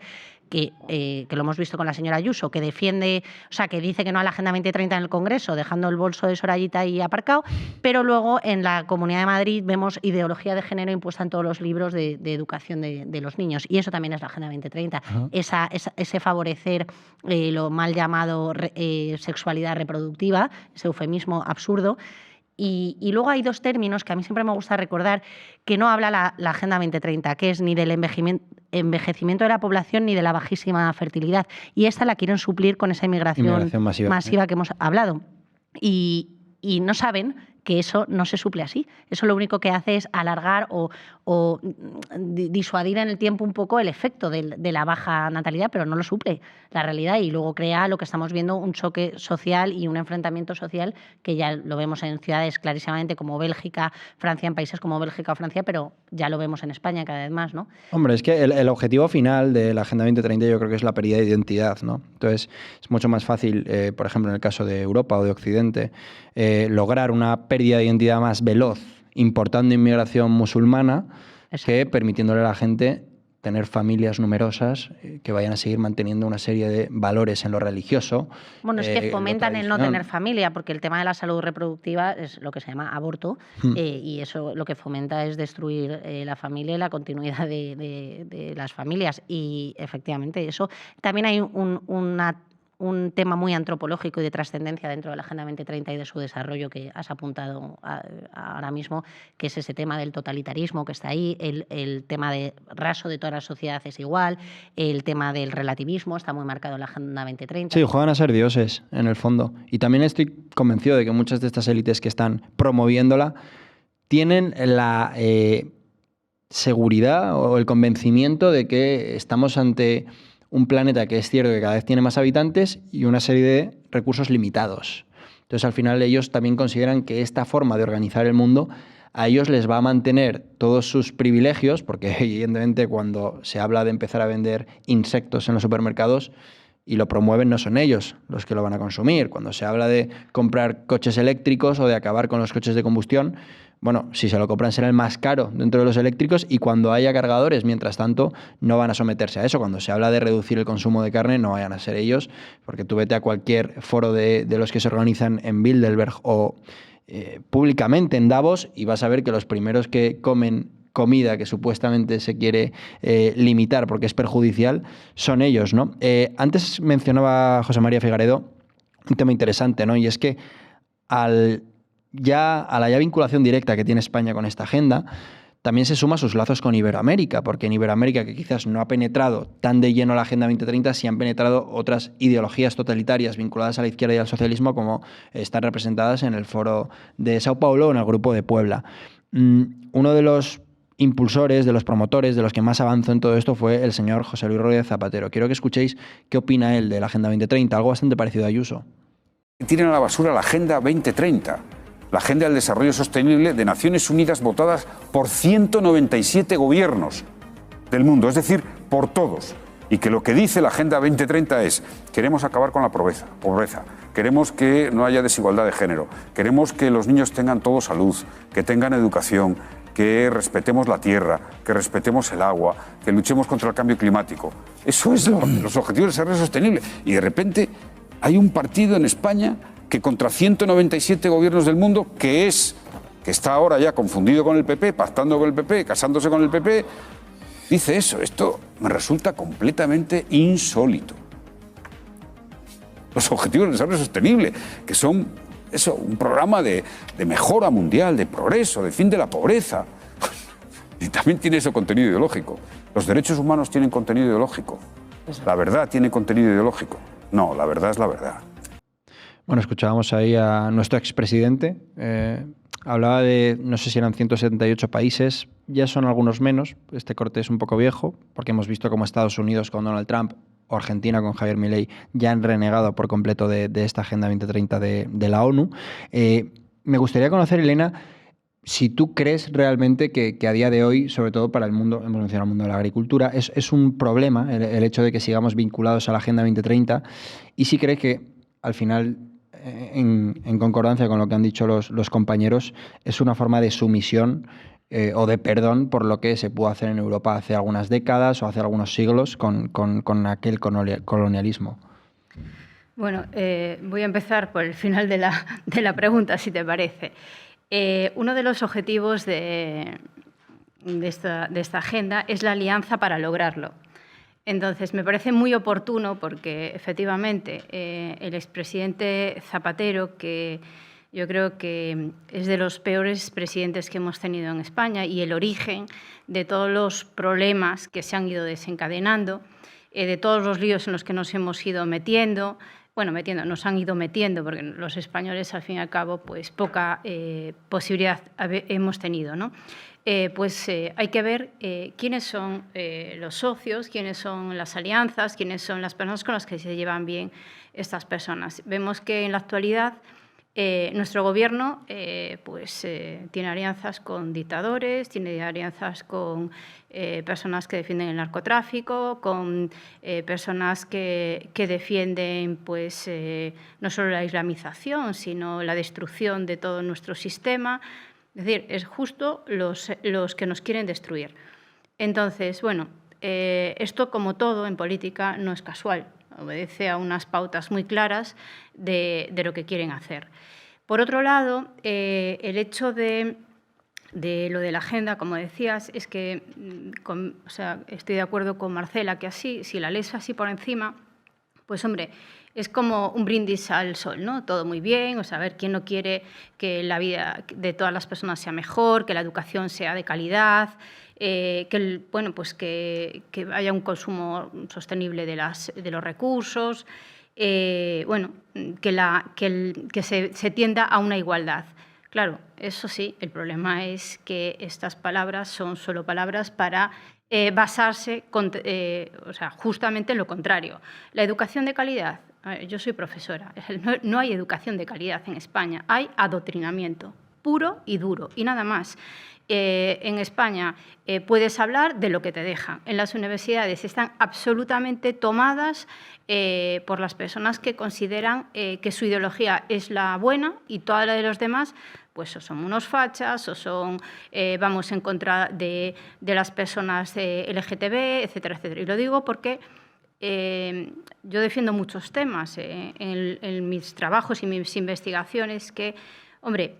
que lo hemos visto con la señora Ayuso, que defiende, o sea, que dice que no a la Agenda 2030 en el Congreso, dejando el bolso de Sorayita ahí aparcado, pero luego en la Comunidad de Madrid vemos ideología de género impuesta en todos los libros de educación de los niños. Y eso también es la Agenda 2030. Ese favorecer lo mal llamado sexualidad reproductiva, ese eufemismo absurdo. Y luego hay dos términos que a mí siempre me gusta recordar que no habla la Agenda 2030, que es ni del envejecimiento de la población ni de la bajísima fertilidad. Y esta la quieren suplir con esa inmigración masiva que hemos hablado. Y no saben que eso no se suple así. Eso lo único que hace es alargar o disuadir en el tiempo un poco el efecto de la baja natalidad, pero no lo suple la realidad y luego crea lo que estamos viendo, un choque social y un enfrentamiento social que ya lo vemos en ciudades clarísimamente como Bélgica, Francia, en países como Bélgica o Francia, pero ya lo vemos en España cada vez más, ¿no? Hombre, es que el objetivo final de la Agenda 2030 yo creo que es la pérdida de identidad, ¿no? Entonces es mucho más fácil, por ejemplo, en el caso de Europa o de Occidente, lograr una pérdida de identidad más veloz importando inmigración musulmana que permitiéndole a la gente tener familias numerosas que vayan a seguir manteniendo una serie de valores en lo religioso. Bueno, es que fomentan el no tener familia, porque el tema de la salud reproductiva es lo que se llama aborto, y eso lo que fomenta es destruir la familia y la continuidad de las familias. Y efectivamente eso. También hay un tema muy antropológico y de trascendencia dentro de la Agenda 2030 y de su desarrollo que has apuntado ahora mismo, que es ese tema del totalitarismo que está ahí, el tema de raso de toda la sociedad es igual, el tema del relativismo está muy marcado en la Agenda 2030. Sí, juegan a ser dioses, en el fondo. Y también estoy convencido de que muchas de estas élites que están promoviéndola tienen la seguridad o el convencimiento de que estamos ante un planeta que es cierto que cada vez tiene más habitantes y una serie de recursos limitados. Entonces, al final, ellos también consideran que esta forma de organizar el mundo a ellos les va a mantener todos sus privilegios, porque evidentemente cuando se habla de empezar a vender insectos en los supermercados y lo promueven, no son ellos los que lo van a consumir. Cuando se habla de comprar coches eléctricos o de acabar con los coches de combustión, bueno, si se lo compran será el más caro dentro de los eléctricos y cuando haya cargadores, mientras tanto, no van a someterse a eso. Cuando se habla de reducir el consumo de carne, no vayan a ser ellos, porque tú vete a cualquier foro de los que se organizan en Bilderberg o públicamente en Davos y vas a ver que los primeros que comen comida que supuestamente se quiere limitar porque es perjudicial son ellos, ¿no? Antes mencionaba José María Figaredo un tema interesante, ¿no? Y es que a la ya vinculación directa que tiene España con esta agenda, también se suma sus lazos con Iberoamérica, porque en Iberoamérica, que quizás no ha penetrado tan de lleno la Agenda 2030, sí han penetrado otras ideologías totalitarias vinculadas a la izquierda y al socialismo, como están representadas en el Foro de Sao Paulo o en el Grupo de Puebla. Uno de los impulsores, de los promotores, de los que más avanzó en todo esto fue el señor José Luis Rodríguez Zapatero. Quiero que escuchéis qué opina él de la Agenda 2030, algo bastante parecido a Ayuso. Tiran a la basura la Agenda 2030, la Agenda del Desarrollo Sostenible de Naciones Unidas votadas por 197 gobiernos del mundo, es decir, por todos. Y que lo que dice la Agenda 2030 es: queremos acabar con la pobreza, queremos que no haya desigualdad de género, queremos que los niños tengan todo salud, que tengan educación, que respetemos la tierra, que respetemos el agua, que luchemos contra el cambio climático. Eso es los objetivos de desarrollo sostenible. Y de repente hay un partido en España que contra 197 gobiernos del mundo, que está ahora ya confundido con el PP, pactando con el PP, casándose con el PP, dice eso. Esto me resulta completamente insólito. Los objetivos de desarrollo sostenible, que son eso, un programa de mejora mundial, de progreso, de fin de la pobreza. Y también tiene eso contenido ideológico. Los derechos humanos tienen contenido ideológico. La verdad tiene contenido ideológico. No, la verdad es la verdad. Bueno, escuchábamos ahí a nuestro expresidente. Hablaba de, no sé si eran 178 países, ya son algunos menos. Este corte es un poco viejo, porque hemos visto cómo Estados Unidos con Donald Trump o Argentina con Javier Milei ya han renegado por completo de esta Agenda 2030 de la ONU. Me gustaría conocer, Elena, si tú crees realmente que a día de hoy, sobre todo para el mundo, hemos mencionado el mundo de la agricultura, es un problema el hecho de que sigamos vinculados a la Agenda 2030, y si crees que al final, en concordancia con lo que han dicho los compañeros, es una forma de sumisión o de perdón por lo que se pudo hacer en Europa hace algunas décadas o hace algunos siglos con aquel colonialismo. Bueno, voy a empezar por el final de la pregunta, si te parece. Uno de los objetivos de esta agenda es la alianza para lograrlo. Entonces, me parece muy oportuno porque, efectivamente, el expresidente Zapatero, que yo creo que es de los peores presidentes que hemos tenido en España y el origen de todos los problemas que se han ido desencadenando, de todos los líos en los que nos hemos ido metiendo, nos han ido metiendo, porque los españoles, al fin y al cabo, pues poca posibilidad hemos tenido, ¿no? Hay que ver quiénes son los socios, quiénes son las alianzas, quiénes son las personas con las que se llevan bien estas personas. Vemos que en la actualidad nuestro gobierno tiene alianzas con dictadores, tiene alianzas con personas que defienden el narcotráfico, con personas que defienden no solo la islamización, sino la destrucción de todo nuestro sistema. Es decir, es justo los que nos quieren destruir. Entonces, esto, como todo en política, no es casual. Obedece a unas pautas muy claras de lo que quieren hacer. Por otro lado, el hecho de lo de la agenda, como decías, es que estoy de acuerdo con Marcela, que así, si la lees así por encima, pues hombre, es como un brindis al sol, ¿no? Todo muy bien, a ver, ¿quién no quiere que la vida de todas las personas sea mejor, que la educación sea de calidad, que haya un consumo sostenible de los recursos, que se tienda a una igualdad? Claro, eso sí, el problema es que estas palabras son solo palabras para basarse justamente en lo contrario. La educación de calidad. Yo soy profesora. No hay educación de calidad en España. Hay adoctrinamiento puro y duro y nada más. En España puedes hablar de lo que te dejan. En las universidades están absolutamente tomadas por las personas que consideran que su ideología es la buena y toda la de los demás pues o son unos fachas o son vamos en contra de las personas LGTB, etcétera, etcétera. Y lo digo porque yo defiendo muchos temas en mis trabajos y mis investigaciones que, hombre,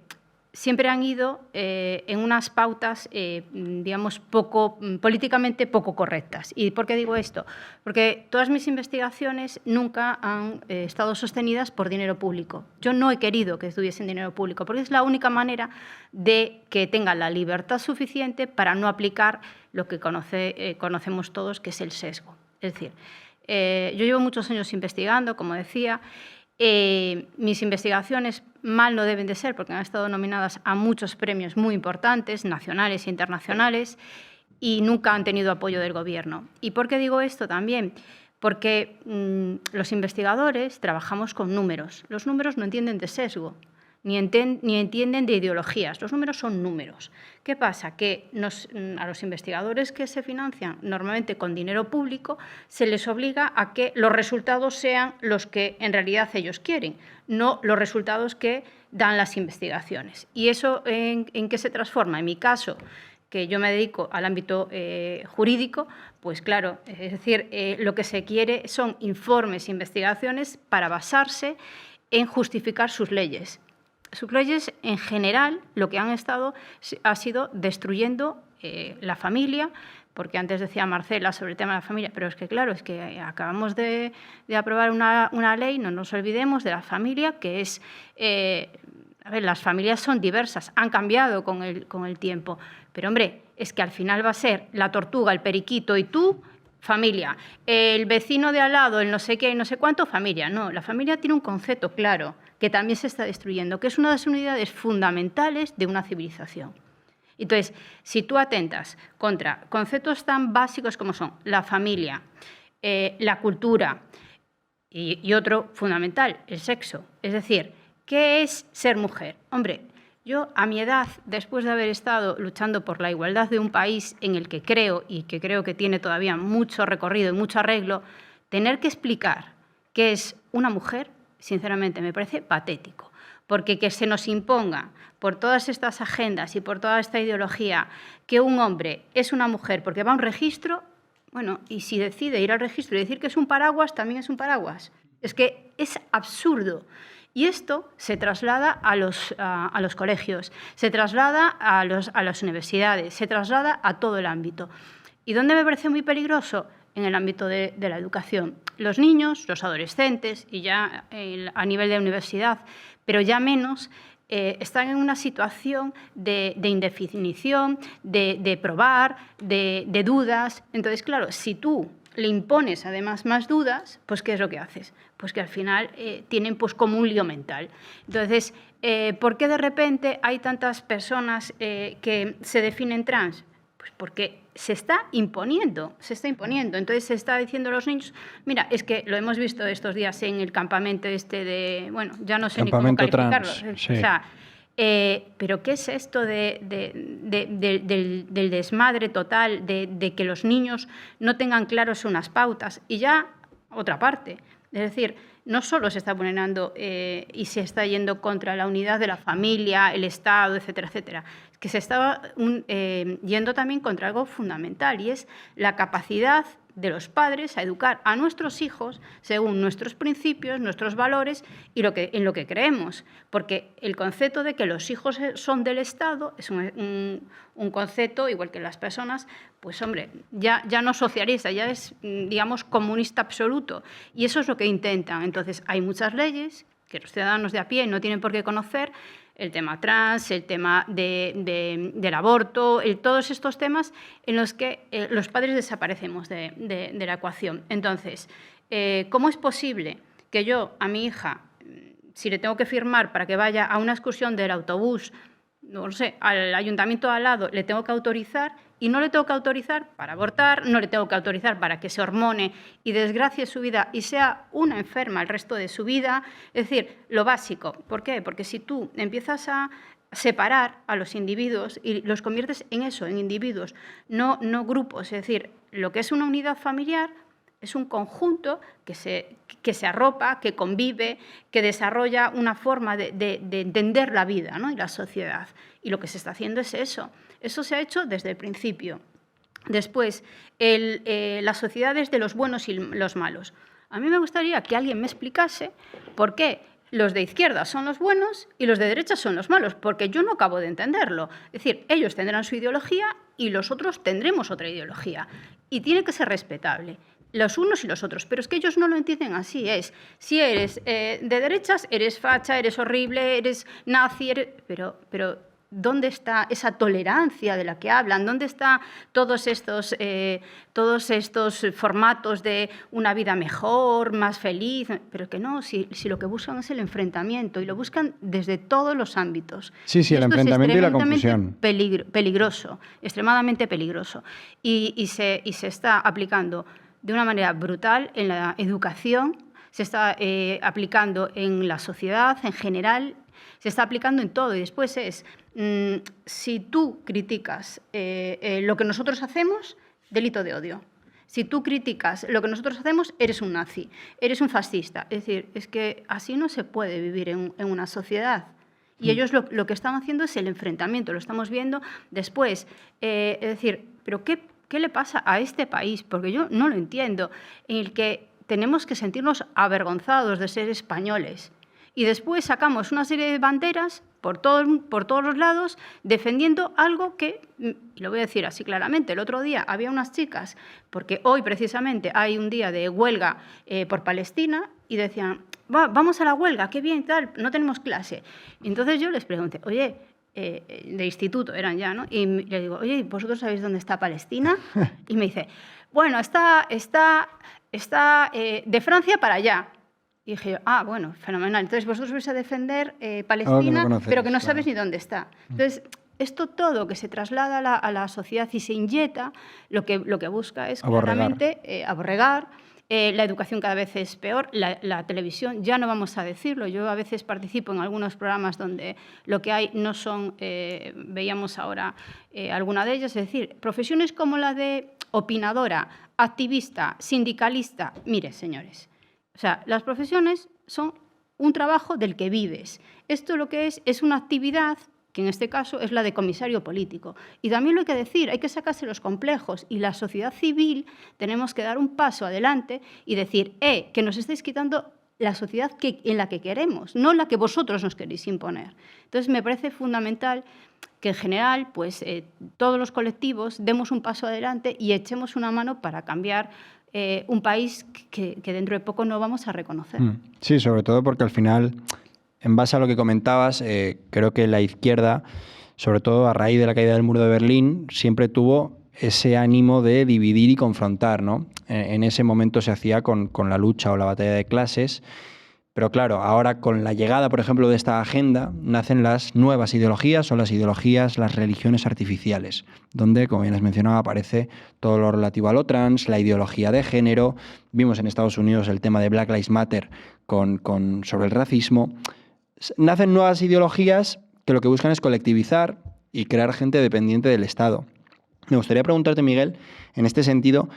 siempre han ido en unas pautas, digamos, políticamente poco correctas. ¿Y por qué digo esto? Porque todas mis investigaciones nunca han estado sostenidas por dinero público. Yo no he querido que estuviesen dinero público, porque es la única manera de que tengan la libertad suficiente para no aplicar lo que conocemos todos, que es el sesgo. Es decir, yo llevo muchos años investigando, como decía, Mis investigaciones mal no deben de ser porque han estado nominadas a muchos premios muy importantes, nacionales e internacionales, y nunca han tenido apoyo del Gobierno. ¿Y por qué digo esto también? Porque los investigadores trabajamos con números. Los números no entienden de sesgo, ni entienden de ideologías. Los números son números. ¿Qué pasa? Que a los investigadores que se financian normalmente con dinero público se les obliga a que los resultados sean los que en realidad ellos quieren, no los resultados que dan las investigaciones. ¿Y eso en qué se transforma? En mi caso, que yo me dedico al ámbito jurídico, pues claro, es decir, lo que se quiere son informes e investigaciones para basarse en justificar sus leyes. Sus leyes, en general, lo que han estado ha sido destruyendo la familia, porque antes decía Marcela sobre el tema de la familia, pero es que, claro, es que acabamos de aprobar una ley, no nos olvidemos de la familia, que es... a ver, las familias son diversas, han cambiado con el tiempo, pero, hombre, es que al final va a ser la tortuga, el periquito y tú, familia. El vecino de al lado, el no sé qué y no sé cuánto, familia. No, la familia tiene un concepto claro que también se está destruyendo, que es una de las unidades fundamentales de una civilización. Entonces, si tú atentas contra conceptos tan básicos como son la familia, la cultura y otro fundamental, el sexo, es decir, ¿qué es ser mujer? Hombre, yo a mi edad, después de haber estado luchando por la igualdad de un país en el que creo y que creo que tiene todavía mucho recorrido y mucho arreglo, tener que explicar qué es una mujer, sinceramente, me parece patético. Porque que se nos imponga por todas estas agendas y por toda esta ideología que un hombre es una mujer porque va a un registro, bueno, y si decide ir al registro y decir que es un paraguas, también es un paraguas. Es que es absurdo. Y esto se traslada a los colegios, se traslada a las universidades, se traslada a todo el ámbito. ¿Y dónde me parece muy peligroso? En el ámbito de la educación. Los niños, los adolescentes, y ya a nivel de universidad, pero ya menos, están en una situación de indefinición, de probar, de dudas. Entonces, claro, si tú le impones además más dudas, pues ¿qué es lo que haces? Pues que al final tienen pues como un lío mental. Entonces, ¿por qué de repente hay tantas personas que se definen trans? Pues porque se está imponiendo. Entonces se está diciendo a los niños, mira, es que lo hemos visto estos días en el campamento de bueno, ya no sé campamento ni cómo calificarlo. Trans, sí. O sea, pero ¿qué es esto del desmadre total, de que los niños no tengan claros unas pautas? Y ya otra parte, es decir, no solo se está vulnerando y se está yendo contra la unidad de la familia, el Estado, etcétera, etcétera, es que se está yendo también contra algo fundamental y es la capacidad de los padres a educar a nuestros hijos según nuestros principios, nuestros valores y en lo que creemos. Porque el concepto de que los hijos son del Estado es un concepto, igual que las personas, pues hombre, ya no socialista, ya es, digamos, comunista absoluto. Y eso es lo que intentan. Entonces, hay muchas leyes que los ciudadanos de a pie no tienen por qué conocer, el tema trans, el tema del aborto, todos estos temas en los que los padres desaparecemos de la ecuación. Entonces, ¿cómo es posible que yo a mi hija, si le tengo que firmar para que vaya a una excursión del autobús, no sé, al ayuntamiento de al lado, le tengo que autorizar y no le tengo que autorizar para abortar, no le tengo que autorizar para que se hormone y desgracie su vida y sea una enferma el resto de su vida? Es decir, lo básico. ¿Por qué? Porque si tú empiezas a separar a los individuos y los conviertes en eso, en individuos, no grupos, es decir, lo que es una unidad familiar es un conjunto que se arropa, que convive, que desarrolla una forma de entender la vida, ¿no? Y la sociedad. Y lo que se está haciendo es eso. Eso se ha hecho desde el principio. Después, las sociedades de los buenos y los malos. A mí me gustaría que alguien me explicase por qué los de izquierda son los buenos y los de derecha son los malos, porque yo no acabo de entenderlo. Es decir, ellos tendrán su ideología y los otros tendremos otra ideología. Y tiene que ser respetable. Los unos y los otros, pero es que ellos no lo entienden así. Si eres de derechas, eres facha, eres horrible, eres nazi, pero ¿dónde está esa tolerancia de la que hablan? ¿Dónde están todos estos formatos de una vida mejor, más feliz? Pero que no, si lo que buscan es el enfrentamiento, y lo buscan desde todos los ámbitos. Sí, el enfrentamiento y la confusión. Peligroso, extremadamente peligroso. Y se está aplicando de una manera brutal en la educación, se está aplicando en la sociedad en general, se está aplicando en todo. Y después es, si tú criticas lo que nosotros hacemos, delito de odio. Si tú criticas lo que nosotros hacemos, eres un nazi, eres un fascista. Es decir, es que así no se puede vivir en una sociedad. Y ellos lo que están haciendo es el enfrentamiento, lo estamos viendo después. Es decir, ¿pero qué le pasa a este país? Porque yo no lo entiendo, en el que tenemos que sentirnos avergonzados de ser españoles. Y después sacamos una serie de banderas por todos los lados defendiendo algo que, y lo voy a decir así claramente, el otro día había unas chicas, porque hoy precisamente hay un día de huelga por Palestina, y decían, vamos a la huelga, qué bien, tal, no tenemos clase. Y entonces yo les pregunté, oye, de instituto eran ya, ¿no? Y le digo, oye, ¿vosotros sabéis dónde está Palestina? Y me dice, bueno, está de Francia para allá. Y dije, bueno, fenomenal. Entonces vosotros vais a defender Palestina, pero que no sabes ni dónde está. Entonces, esto todo que se traslada a la sociedad y se inyecta, lo que busca es claramente aborregar. La educación cada vez es peor, la televisión, ya no vamos a decirlo. Yo a veces participo en algunos programas donde lo que hay no son, veíamos ahora alguna de ellas, es decir, profesiones como la de opinadora, activista, sindicalista. Mire, señores, o sea, las profesiones son un trabajo del que vives. Esto lo que es una actividad que en este caso es la de comisario político. Y también lo hay que decir, hay que sacarse los complejos, y la sociedad civil tenemos que dar un paso adelante y decir, que nos estáis quitando la sociedad en la que queremos, no la que vosotros nos queréis imponer. Entonces me parece fundamental que en general pues, todos los colectivos demos un paso adelante y echemos una mano para cambiar un país que dentro de poco no vamos a reconocer. Sí, sobre todo porque al final, en base a lo que comentabas, creo que la izquierda, sobre todo a raíz de la caída del muro de Berlín, siempre tuvo ese ánimo de dividir y confrontar, ¿no? En ese momento se hacía con la lucha o la batalla de clases, pero claro, ahora con la llegada, por ejemplo, de esta agenda, nacen las nuevas ideologías o las ideologías, las religiones artificiales, donde, como bien has mencionado, aparece todo lo relativo a lo trans, la ideología de género. Vimos en Estados Unidos el tema de Black Lives Matter sobre el racismo. Nacen nuevas ideologías que lo que buscan es colectivizar y crear gente dependiente del Estado. Me gustaría preguntarte, Miguel, en este sentido,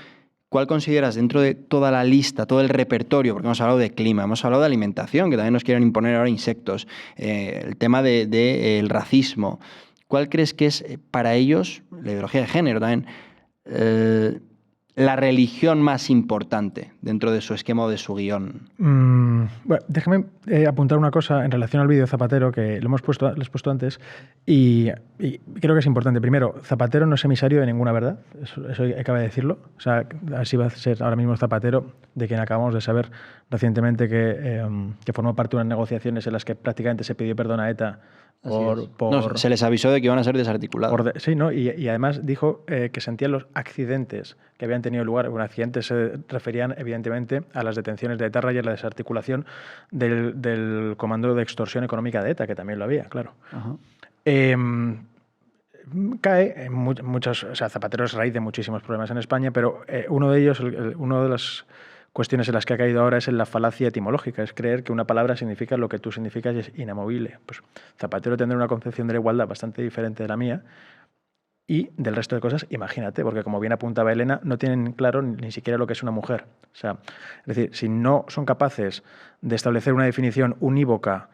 ¿cuál consideras dentro de toda la lista, todo el repertorio, porque hemos hablado de clima, hemos hablado de alimentación, que también nos quieren imponer ahora insectos, el tema del racismo, ¿cuál crees que es para ellos, la ideología de género también, la religión más importante dentro de su esquema o de su guión? Bueno, déjame apuntar una cosa en relación al vídeo de Zapatero, que lo he puesto antes, y creo que es importante. Primero, Zapatero no es emisario de ninguna verdad, eso acaba de decirlo. O sea, así va a ser ahora mismo Zapatero, de quien acabamos de saber recientemente que formó parte de unas negociaciones en las que prácticamente se pidió perdón a ETA. Se les avisó de que iban a ser desarticulados. Sí, ¿no? Y además dijo que sentían los accidentes que habían tenido lugar. Bueno, accidentes se referían evidentemente a las detenciones de ETA y a la desarticulación del Comando de Extorsión Económica de ETA, que también lo había, claro. Cae en muchos... O sea, Zapatero es raíz de muchísimos problemas en España, pero uno de ellos, uno de las cuestiones en las que ha caído ahora es en la falacia etimológica, es creer que una palabra significa lo que tú significas y es inamovible. Pues Zapatero tendrá una concepción de la igualdad bastante diferente de la mía y del resto de cosas, imagínate, porque como bien apuntaba Elena, no tienen claro ni siquiera lo que es una mujer. O sea, es decir, si no son capaces de establecer una definición unívoca,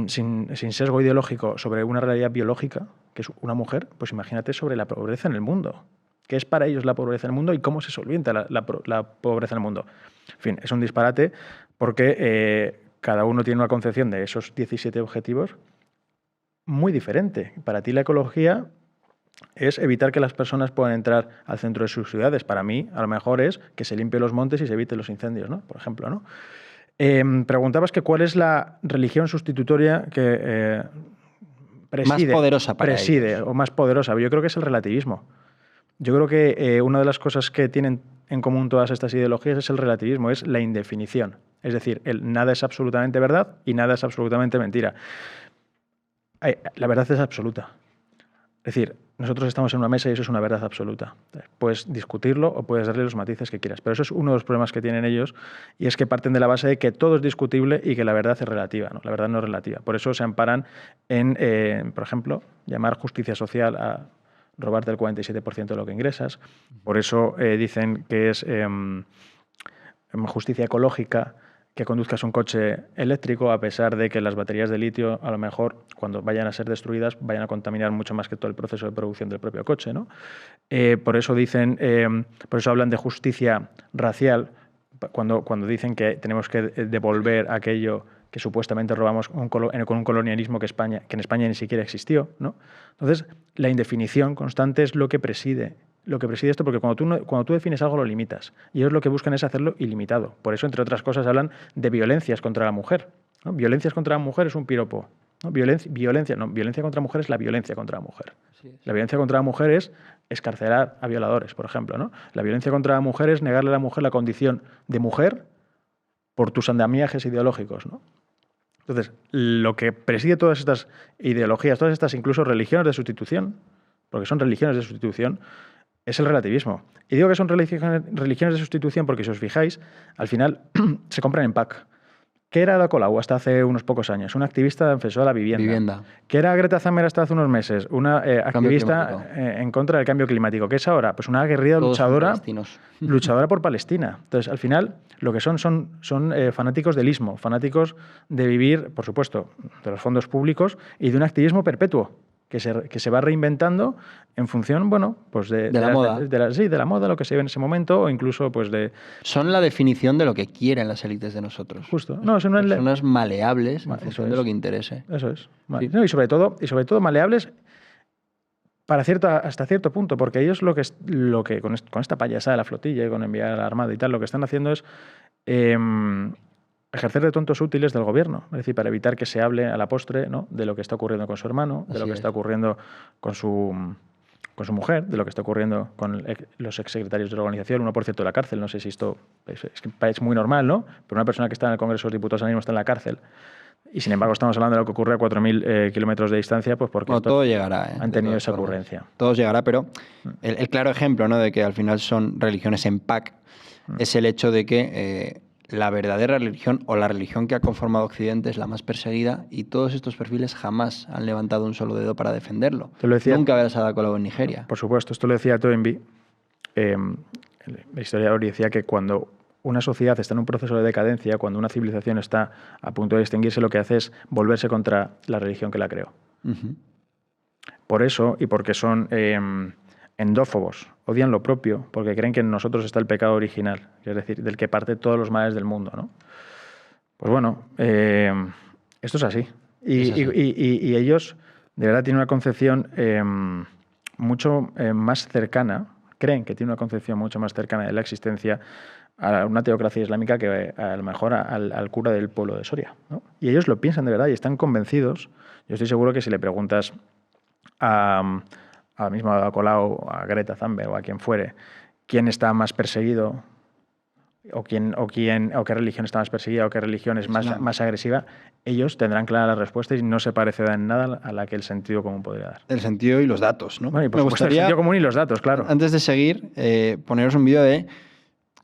sin sesgo ideológico, sobre una realidad biológica, que es una mujer, pues imagínate sobre la pobreza en el mundo. ¿Qué es para ellos la pobreza en el mundo y cómo se solventa la pobreza en el mundo? En fin, es un disparate porque cada uno tiene una concepción de esos 17 objetivos muy diferente. Para ti la ecología es evitar que las personas puedan entrar al centro de sus ciudades. Para mí, a lo mejor es que se limpien los montes y se eviten los incendios, ¿no? Por ejemplo, ¿no? Preguntabas que cuál es la religión sustitutoria que más poderosa para ellos. O más poderosa. Yo creo que es el relativismo. Yo creo que una de las cosas que tienen en común todas estas ideologías es el relativismo, es la indefinición. Es decir, nada es absolutamente verdad y nada es absolutamente mentira. La verdad es absoluta. Es decir, nosotros estamos en una mesa y eso es una verdad absoluta. Puedes discutirlo o puedes darle los matices que quieras, pero eso es uno de los problemas que tienen ellos, y es que parten de la base de que todo es discutible y que la verdad es relativa, ¿no? La verdad no es relativa. Por eso se amparan en, por ejemplo, llamar justicia social a robarte el 47% de lo que ingresas. Por eso dicen que es justicia ecológica que conduzcas un coche eléctrico, a pesar de que las baterías de litio, a lo mejor, cuando vayan a ser destruidas, vayan a contaminar mucho más que todo el proceso de producción del propio coche, ¿no? Por eso hablan de justicia racial, cuando dicen que tenemos que devolver aquello que supuestamente robamos con un colonialismo que en España ni siquiera existió, ¿no? Entonces, la indefinición constante es lo que preside esto, porque cuando tú defines algo lo limitas, y ellos lo que buscan es hacerlo ilimitado. Por eso, entre otras cosas, hablan de violencias contra la mujer, ¿no? Violencias contra la mujer es un piropo, ¿no? Violencia contra la mujer es la violencia contra la mujer. La violencia contra la mujer es excarcelar a violadores, por ejemplo, ¿no? La violencia contra la mujer es negarle a la mujer la condición de mujer por tus andamiajes ideológicos, ¿no? Entonces, lo que preside todas estas ideologías, todas estas incluso religiones de sustitución, porque son religiones de sustitución, es el relativismo. Y digo que son religiones de sustitución porque, si os fijáis, al final se compran en pack. ¿Qué era Ada Colau hasta hace unos pocos años? Una activista defensora de la vivienda. ¿Qué era Greta Thunberg hasta hace unos meses? Una activista en contra del cambio climático. ¿Qué es ahora? Pues una aguerrida luchadora por Palestina. Entonces, al final, lo que son fanáticos del ismo, fanáticos de vivir, por supuesto, de los fondos públicos y de un activismo perpetuo que se va reinventando en función, bueno, pues de la moda. De la moda, lo que se ve en ese momento, o incluso pues de... Son la definición de lo que quieren las élites de nosotros. Justo. No, son personas maleables en función de lo que interese. Eso es. Sí. No, y sobre todo maleables hasta cierto punto, porque ellos lo que con esta payasada de la flotilla y con enviar a la Armada y tal, lo que están haciendo es ejercer de tontos útiles del gobierno, es decir, para evitar que se hable a la postre, ¿no?, de lo que está ocurriendo con su hermano, de lo que está ocurriendo con su mujer, de lo que está ocurriendo con los exsecretarios de la organización, uno, por cierto, de la cárcel. No sé si esto es muy normal, ¿no? Pero una persona que está en el Congreso de los Diputados ahora mismo está en la cárcel. Y sin embargo estamos hablando de lo que ocurre a 4.000 kilómetros de distancia, pues porque todo llegará, han tenido esa ocurrencia. Todo llegará, pero el claro ejemplo, ¿no?, de que al final son religiones en pack es el hecho de que la verdadera religión o la religión que ha conformado Occidente es la más perseguida, y todos estos perfiles jamás han levantado un solo dedo para defenderlo. Nunca verás a Ada Colau en Nigeria. Por supuesto, esto lo decía Toynbee, el historiador, y decía que cuando una sociedad está en un proceso de decadencia, cuando una civilización está a punto de extinguirse, lo que hace es volverse contra la religión que la creó. Por eso, y porque son endófobos, odian lo propio, porque creen que en nosotros está el pecado original, es decir, del que parte todos los males del mundo, ¿no? Pues bueno, esto es así. Y ellos, de verdad, tienen una concepción mucho más cercana, creen que tienen una concepción mucho más cercana de la existencia a una teocracia islámica que a lo mejor al cura del pueblo de Soria, ¿no? Y ellos lo piensan de verdad y están convencidos. Yo estoy seguro que si le preguntas a mismo Ada Colau, a Greta Thunberg o a quien fuere, quién está más perseguido o qué religión está más perseguida o qué religión es más agresiva, ellos tendrán clara la respuesta y no se parecerá en nada a la que el sentido común podría dar. El sentido y los datos, ¿no? Bueno, y por supuesto, el sentido común y los datos, claro. Antes de seguir, poneros un vídeo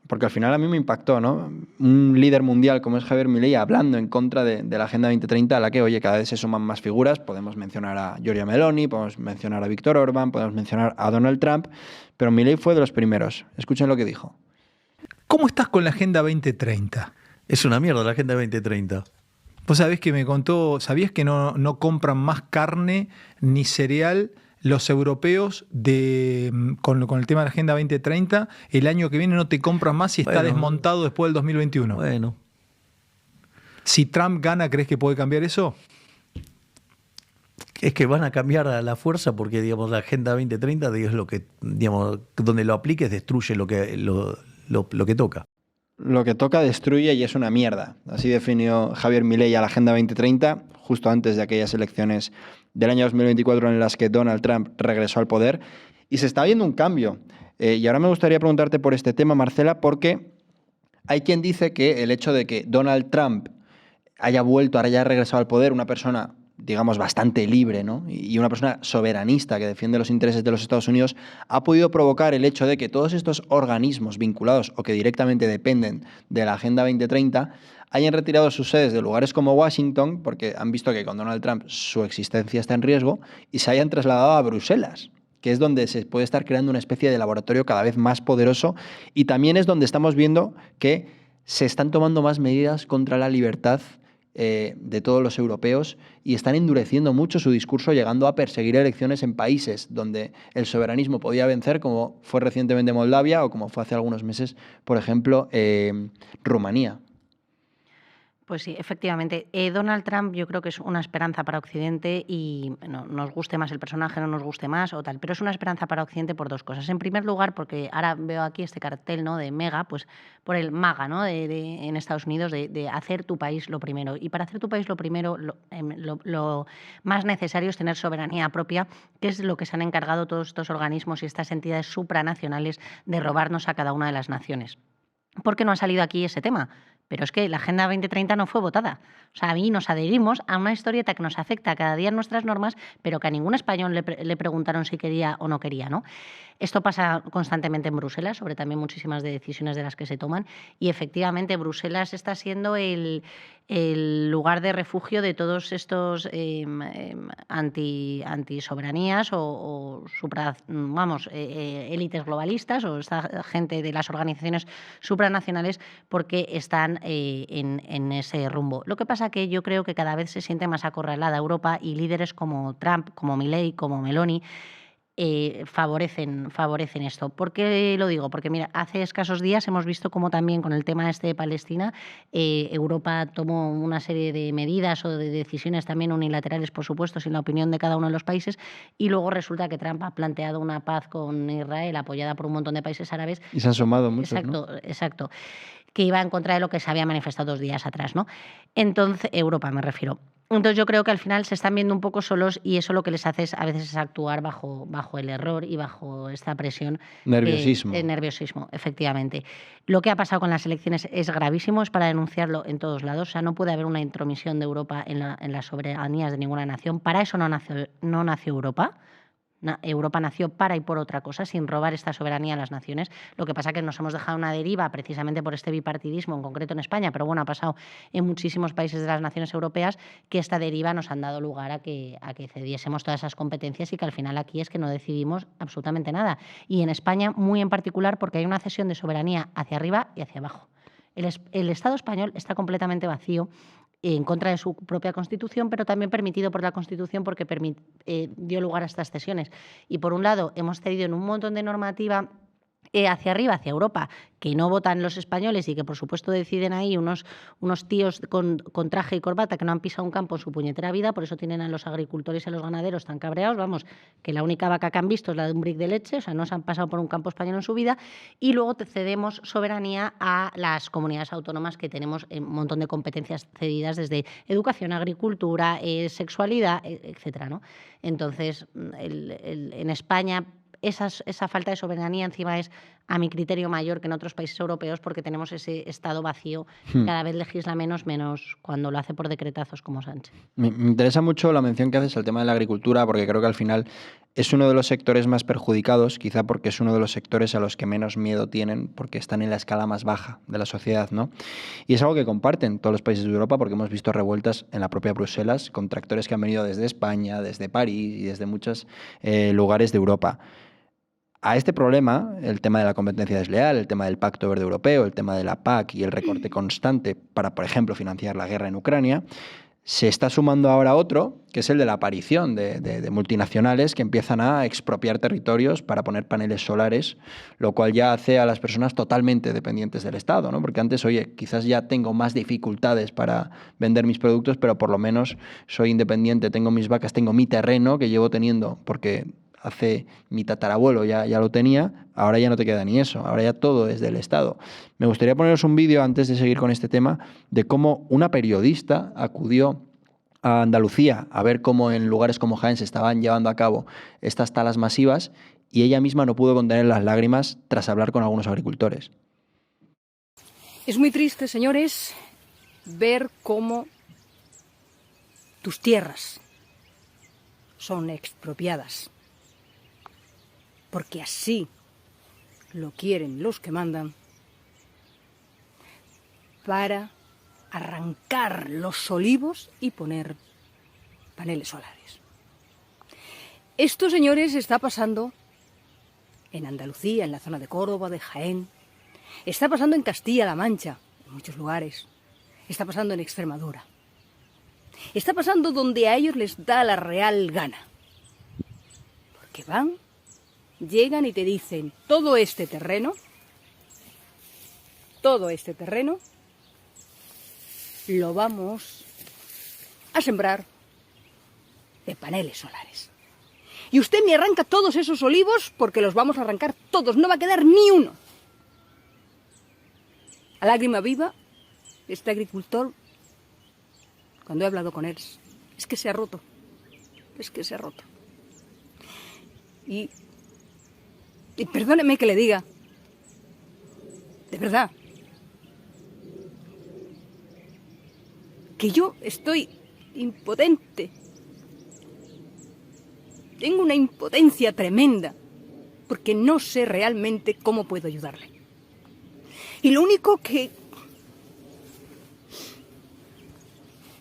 porque al final a mí me impactó, ¿no?, un líder mundial como es Javier Milei hablando en contra de la Agenda 2030, a la que, oye, cada vez se suman más figuras. Podemos mencionar a Giorgia Meloni, podemos mencionar a Viktor Orbán, podemos mencionar a Donald Trump, pero Milei fue de los primeros. Escuchen lo que dijo. ¿Cómo estás con la Agenda 2030? Es una mierda la Agenda 2030. Vos sabés que me contó, ¿sabías que no compran más carne ni cereal los europeos con el tema de la Agenda 2030? El año que viene no te compran más y está desmontado después del 2021. Bueno. Si Trump gana, ¿crees que puede cambiar eso? Es que van a cambiar a la fuerza porque, digamos, la Agenda 2030 es lo que, digamos, donde lo apliques destruye lo que toca. Lo que toca destruye y es una mierda. Así definió Javier Milei a la Agenda 2030, justo antes de aquellas elecciones del año 2024 en las que Donald Trump regresó al poder. Y se está viendo un cambio. Y ahora me gustaría preguntarte por este tema, Marcela, porque hay quien dice que el hecho de que Donald Trump haya vuelto, ahora ya ha regresado al poder, una persona, digamos, bastante libre, ¿no? Y una persona soberanista que defiende los intereses de los Estados Unidos, ha podido provocar el hecho de que todos estos organismos vinculados o que directamente dependen de la Agenda 2030 hayan retirado sus sedes de lugares como Washington, porque han visto que con Donald Trump su existencia está en riesgo, y se hayan trasladado a Bruselas, que es donde se puede estar creando una especie de laboratorio cada vez más poderoso, y también es donde estamos viendo que se están tomando más medidas contra la libertad de todos los europeos y están endureciendo mucho su discurso, llegando a perseguir elecciones en países donde el soberanismo podía vencer, como fue recientemente Moldavia o como fue hace algunos meses, por ejemplo, Rumanía. Pues sí, efectivamente. Donald Trump yo creo que es una esperanza para Occidente y nos guste más el personaje, no nos guste más o tal, pero es una esperanza para Occidente por dos cosas. En primer lugar, porque ahora veo aquí este cartel, ¿no?, de MEGA, pues por el MAGA, ¿no?, en Estados Unidos, de hacer tu país lo primero. Y para hacer tu país lo primero, lo más necesario es tener soberanía propia, que es lo que se han encargado todos estos organismos y estas entidades supranacionales de robarnos a cada una de las naciones. ¿Por qué no ha salido aquí ese tema? Pero es que la Agenda 2030 no fue votada. O sea, ahí nos adherimos a una historieta que nos afecta cada día en nuestras normas, pero que a ningún español le preguntaron si quería o no quería, ¿no? Esto pasa constantemente en Bruselas, sobre también muchísimas de decisiones de las que se toman, y efectivamente Bruselas está siendo el lugar de refugio de todos estos antisoberanías o élites globalistas o esta gente de las organizaciones supranacionales, porque están en ese rumbo. Lo que pasa que yo creo que cada vez se siente más acorralada Europa y líderes como Trump, como Milei, como Meloni, favorecen esto. ¿Por qué lo digo? Porque mira, hace escasos días hemos visto cómo también con el tema de Palestina Europa tomó una serie de medidas o de decisiones también unilaterales, por supuesto, sin la opinión de cada uno de los países, y luego resulta que Trump ha planteado una paz con Israel apoyada por un montón de países árabes. Y se han sumado muchos, exacto, ¿no? Exacto, que iba en contra de lo que se había manifestado 2 días atrás, ¿no? Entonces, Europa me refiero. Entonces yo creo que al final se están viendo un poco solos y eso lo que les hace a veces es actuar bajo el error y bajo esta presión. Nerviosismo. Nerviosismo, efectivamente. Lo que ha pasado con las elecciones es gravísimo, es para denunciarlo en todos lados. O sea, no puede haber una intromisión de Europa en las soberanías de ninguna nación. Para eso no nació Europa. Europa nació para y por otra cosa, sin robar esta soberanía a las naciones. Lo que pasa es que nos hemos dejado una deriva precisamente por este bipartidismo, en concreto en España, pero bueno, ha pasado en muchísimos países de las naciones europeas, que esta deriva nos han dado lugar a que cediésemos todas esas competencias y que al final aquí es que no decidimos absolutamente nada. Y en España, muy en particular, porque hay una cesión de soberanía hacia arriba y hacia abajo. El Estado español está completamente vacío, en contra de su propia Constitución, pero también permitido por la Constitución porque dio lugar a estas cesiones. Y por un lado hemos cedido en un montón de normativa hacia arriba, hacia Europa, que no votan los españoles y que por supuesto deciden ahí unos tíos con traje y corbata que no han pisado un campo en su puñetera vida, por eso tienen a los agricultores y a los ganaderos tan cabreados, vamos, que la única vaca que han visto es la de un brick de leche, o sea, no se han pasado por un campo español en su vida, y luego cedemos soberanía a las comunidades autónomas que tenemos un montón de competencias cedidas desde educación, agricultura, sexualidad, etcétera, ¿no? Entonces, en España esa falta de soberanía encima es, a mi criterio, mayor que en otros países europeos porque tenemos ese Estado vacío. Cada vez legisla menos cuando lo hace por decretazos como Sánchez. Me interesa mucho la mención que haces al tema de la agricultura porque creo que al final es uno de los sectores más perjudicados, quizá porque es uno de los sectores a los que menos miedo tienen porque están en la escala más baja de la sociedad, ¿no? Y es algo que comparten todos los países de Europa porque hemos visto revueltas en la propia Bruselas con tractores que han venido desde España, desde París y desde muchos lugares de Europa. A este problema, el tema de la competencia desleal, el tema del Pacto Verde Europeo, el tema de la PAC y el recorte constante para, por ejemplo, financiar la guerra en Ucrania, se está sumando ahora otro, que es el de la aparición de multinacionales que empiezan a expropiar territorios para poner paneles solares, lo cual ya hace a las personas totalmente dependientes del Estado, ¿no? Porque antes, oye, quizás ya tengo más dificultades para vender mis productos, pero por lo menos soy independiente, tengo mis vacas, tengo mi terreno que llevo teniendo, porque hace mi tatarabuelo ya lo tenía, ahora ya no te queda ni eso, ahora ya todo es del Estado. Me gustaría poneros un vídeo antes de seguir con este tema de cómo una periodista acudió a Andalucía a ver cómo en lugares como Jaén se estaban llevando a cabo estas talas masivas y ella misma no pudo contener las lágrimas tras hablar con algunos agricultores. Es muy triste, señores, ver cómo tus tierras son expropiadas, porque así lo quieren los que mandan, para arrancar los olivos y poner paneles solares. Esto, señores, está pasando en Andalucía, en la zona de Córdoba, de Jaén, está pasando en Castilla-La Mancha, en muchos lugares, está pasando en Extremadura. Está pasando donde a ellos les da la real gana. Porque llegan y te dicen, todo este terreno, lo vamos a sembrar de paneles solares. Y usted me arranca todos esos olivos porque los vamos a arrancar todos, no va a quedar ni uno. A lágrima viva, este agricultor, cuando he hablado con él, es que se ha roto. Y perdóneme que le diga, de verdad, que yo estoy impotente. Tengo una impotencia tremenda, porque no sé realmente cómo puedo ayudarle. Y lo único que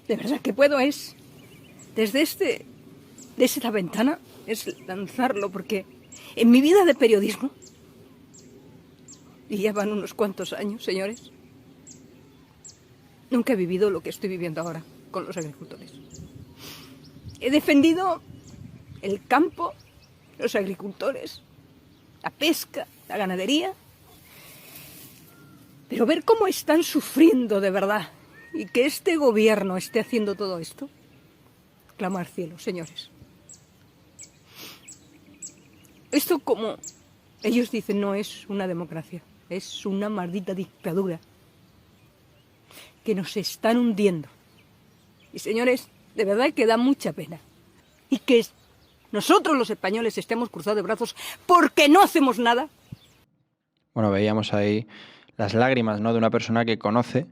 de verdad que puedo es, desde esta ventana, es lanzarlo, porque en mi vida de periodismo, y ya van unos cuantos años, señores, nunca he vivido lo que estoy viviendo ahora con los agricultores. He defendido el campo, los agricultores, la pesca, la ganadería, pero ver cómo están sufriendo de verdad y que este gobierno esté haciendo todo esto, clama al cielo, señores. Esto, como ellos dicen, no es una democracia, es una maldita dictadura que nos están hundiendo. Y, señores, de verdad que da mucha pena. Y que nosotros los españoles estemos cruzados de brazos porque no hacemos nada. Bueno, veíamos ahí las lágrimas, ¿no?, de una persona que conoce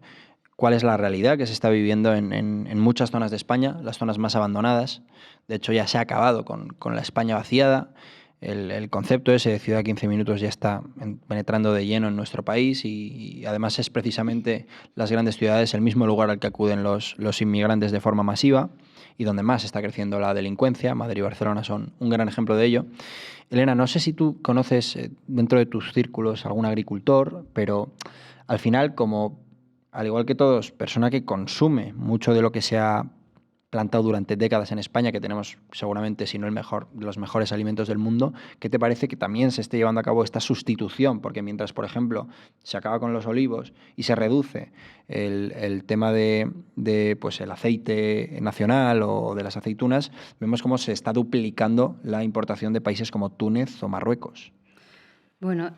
cuál es la realidad que se está viviendo en muchas zonas de España, las zonas más abandonadas. De hecho, ya se ha acabado con la España vaciada. El concepto ese de ciudad 15 minutos ya está penetrando de lleno en nuestro país y además es precisamente las grandes ciudades el mismo lugar al que acuden los inmigrantes de forma masiva y donde más está creciendo la delincuencia. Madrid y Barcelona son un gran ejemplo de ello. Elena, no sé si tú conoces dentro de tus círculos algún agricultor, pero al final, como al igual que todos, persona que consume mucho de lo que se ha plantado durante décadas en España, que tenemos seguramente, si no el mejor, de los mejores alimentos del mundo, ¿qué te parece que también se esté llevando a cabo esta sustitución? Porque mientras, por ejemplo, se acaba con los olivos y se reduce el tema de pues el aceite nacional o de las aceitunas, vemos cómo se está duplicando la importación de países como Túnez o Marruecos. Bueno,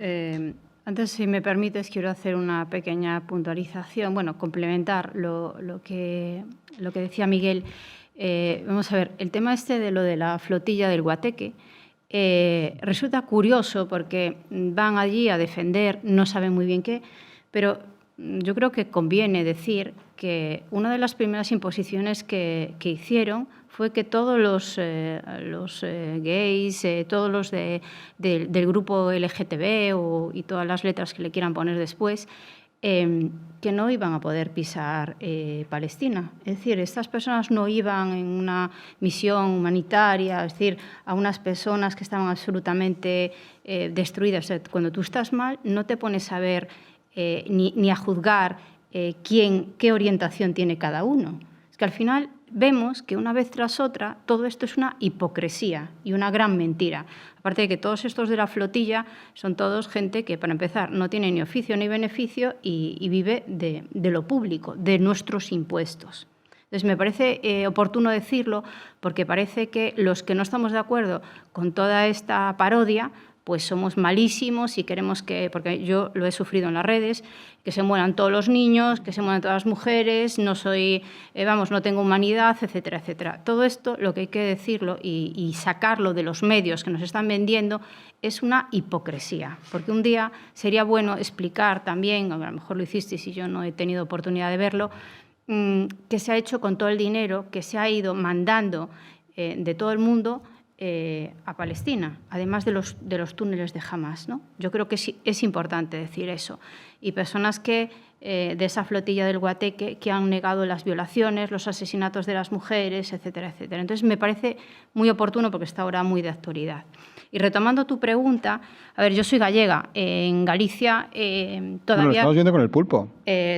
antes, si me permites, quiero hacer una pequeña puntualización, bueno, complementar lo que decía Miguel. Vamos a ver, el tema de lo de la flotilla del Guateque resulta curioso porque van allí a defender, no saben muy bien qué, pero yo creo que conviene decir que una de las primeras imposiciones que hicieron fue que todos los gays, todos los del grupo LGTB y todas las letras que le quieran poner después, que no iban a poder pisar Palestina. Es decir, estas personas no iban en una misión humanitaria, es decir, a unas personas que estaban absolutamente destruidas. O sea, cuando tú estás mal, no te pones a ver ni a juzgar qué orientación tiene cada uno. Es que al final vemos que una vez tras otra todo esto es una hipocresía y una gran mentira. Aparte de que todos estos de la flotilla son todos gente que, para empezar, no tiene ni oficio ni beneficio y vive de lo público, de nuestros impuestos. Entonces, me parece oportuno decirlo porque parece que los que no estamos de acuerdo con toda esta parodia, pues somos malísimos y queremos que, porque yo lo he sufrido en las redes, que se mueran todos los niños, que se mueran todas las mujeres, no soy, no tengo humanidad, etcétera, etcétera. Todo esto, lo que hay que decirlo y sacarlo de los medios que nos están vendiendo, es una hipocresía. Porque un día sería bueno explicar también, a lo mejor lo hicisteis y yo no he tenido oportunidad de verlo, qué se ha hecho con todo el dinero que se ha ido mandando de todo el mundo a Palestina, además de los túneles de Hamás, ¿no? Yo creo que es importante decir eso. Y personas que de esa flotilla del Guateque que han negado las violaciones, los asesinatos de las mujeres, etcétera, etcétera. Entonces, me parece muy oportuno porque está ahora muy de actualidad. Y retomando tu pregunta, a ver, yo soy gallega. En Galicia todavía... Lo estamos viendo con el pulpo.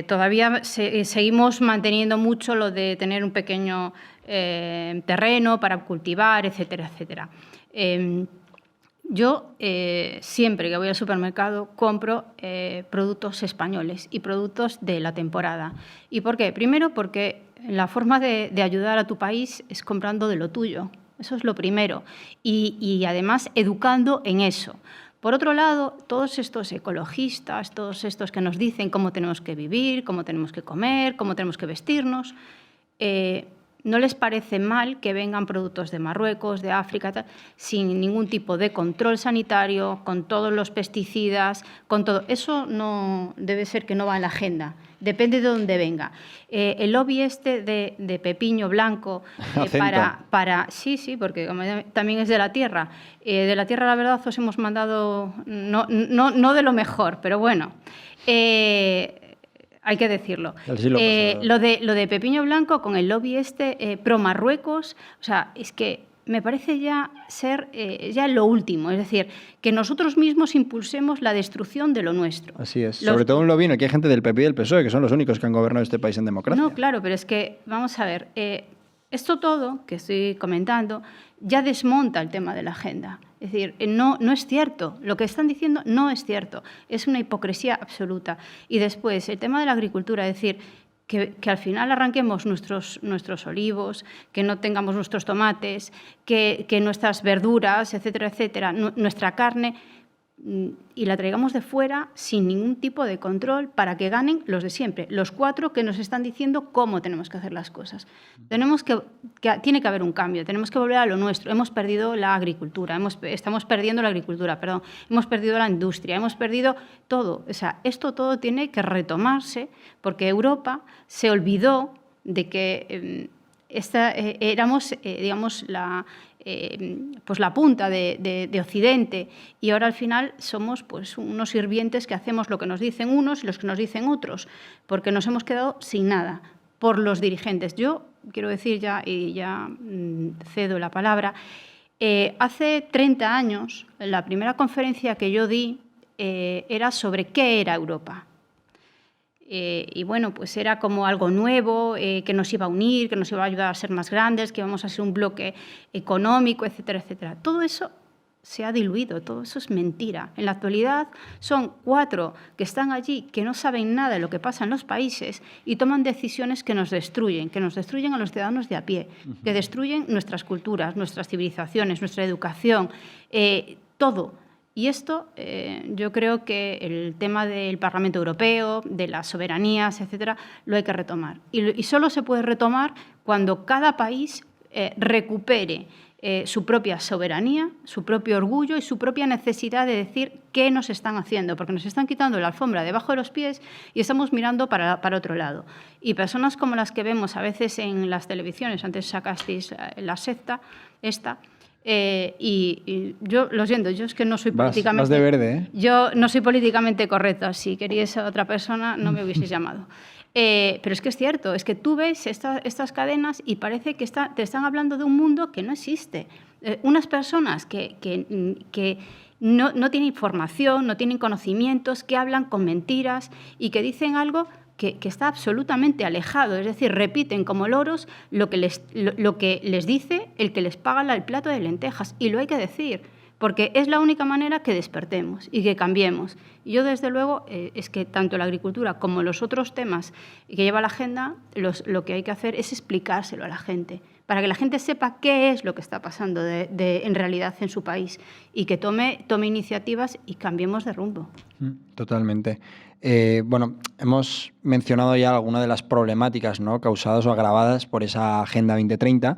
Todavía seguimos manteniendo mucho lo de tener un pequeño terreno para cultivar, etcétera, etcétera. Yo siempre que voy al supermercado compro productos españoles y productos de la temporada. ¿Y por qué? Primero porque la forma de ayudar a tu país es comprando de lo tuyo. Eso es lo primero. Y además educando en eso. Por otro lado, todos estos ecologistas, todos estos que nos dicen cómo tenemos que vivir, cómo tenemos que comer, cómo tenemos que vestirnos, no les parece mal que vengan productos de Marruecos, de África, tal, sin ningún tipo de control sanitario, con todos los pesticidas, con todo. Eso no debe ser que no va en la agenda. Depende de dónde venga. El lobby de pepiño blanco sí, porque como también es de la tierra. De la tierra, la verdad, os hemos mandado no de lo mejor, pero bueno. Hay que decirlo. Lo de pepiño blanco con el lobby pro Marruecos, o sea, es que me parece ya ser ya lo último, es decir, que nosotros mismos impulsemos la destrucción de lo nuestro. Así es. Sobre todo un lobby en el que hay gente del PP y del PSOE, que son los únicos que han gobernado este país en democracia. No, claro, pero es que, vamos a ver, esto todo que estoy comentando ya desmonta el tema de la agenda. Es decir, no es cierto. Lo que están diciendo no es cierto. Es una hipocresía absoluta. Y después, el tema de la agricultura, es decir, que al final arranquemos nuestros olivos, que no tengamos nuestros tomates, que nuestras verduras, etcétera, etcétera, nuestra carne, y la traigamos de fuera sin ningún tipo de control para que ganen los de siempre, los 4 que nos están diciendo cómo tenemos que hacer las cosas. Tiene que haber un cambio, tenemos que volver a lo nuestro. Hemos perdido la agricultura, estamos perdiendo la agricultura, perdón, hemos perdido la industria, hemos perdido todo. O sea, esto todo tiene que retomarse porque Europa se olvidó de que éramos, digamos, la punta de Occidente y ahora al final somos pues unos sirvientes que hacemos lo que nos dicen unos y los que nos dicen otros, porque nos hemos quedado sin nada por los dirigentes. Yo quiero decir ya, y ya cedo la palabra, hace 30 años la primera conferencia que yo di era sobre qué era Europa. Y bueno, pues era como algo nuevo, que nos iba a unir, que nos iba a ayudar a ser más grandes, que íbamos a ser un bloque económico, etcétera, etcétera. Todo eso se ha diluido, todo eso es mentira. En la actualidad son 4 que están allí, que no saben nada de lo que pasa en los países y toman decisiones que nos destruyen a los ciudadanos de a pie, que destruyen nuestras culturas, nuestras civilizaciones, nuestra educación, todo. Y esto, yo creo que el tema del Parlamento Europeo, de las soberanías, etcétera, lo hay que retomar. Y solo se puede retomar cuando cada país recupere su propia soberanía, su propio orgullo y su propia necesidad de decir qué nos están haciendo, porque nos están quitando la alfombra debajo de los pies y estamos mirando para otro lado. Y personas como las que vemos a veces en las televisiones, antes sacasteis la secta, y yo lo siento, yo es que no soy políticamente... Vas de verde, ¿eh? Yo no soy políticamente correcta. Si queríais a otra persona, no me hubieseis llamado. Pero es que es cierto, es que tú ves estas cadenas y parece que te están hablando de un mundo que no existe. Unas personas que no tienen información, no tienen conocimientos, que hablan con mentiras y que dicen algo que está absolutamente alejado, es decir, repiten como loros lo que les dice el que les paga el plato de lentejas, y lo hay que decir, porque es la única manera que despertemos y que cambiemos. Y yo, desde luego, es que tanto la agricultura como los otros temas que lleva la agenda, lo que hay que hacer es explicárselo a la gente, para que la gente sepa qué es lo que está pasando en realidad en su país y que tome iniciativas y cambiemos de rumbo. Totalmente. Bueno, hemos mencionado ya algunas de las problemáticas, ¿no?, causadas o agravadas por esa Agenda 2030,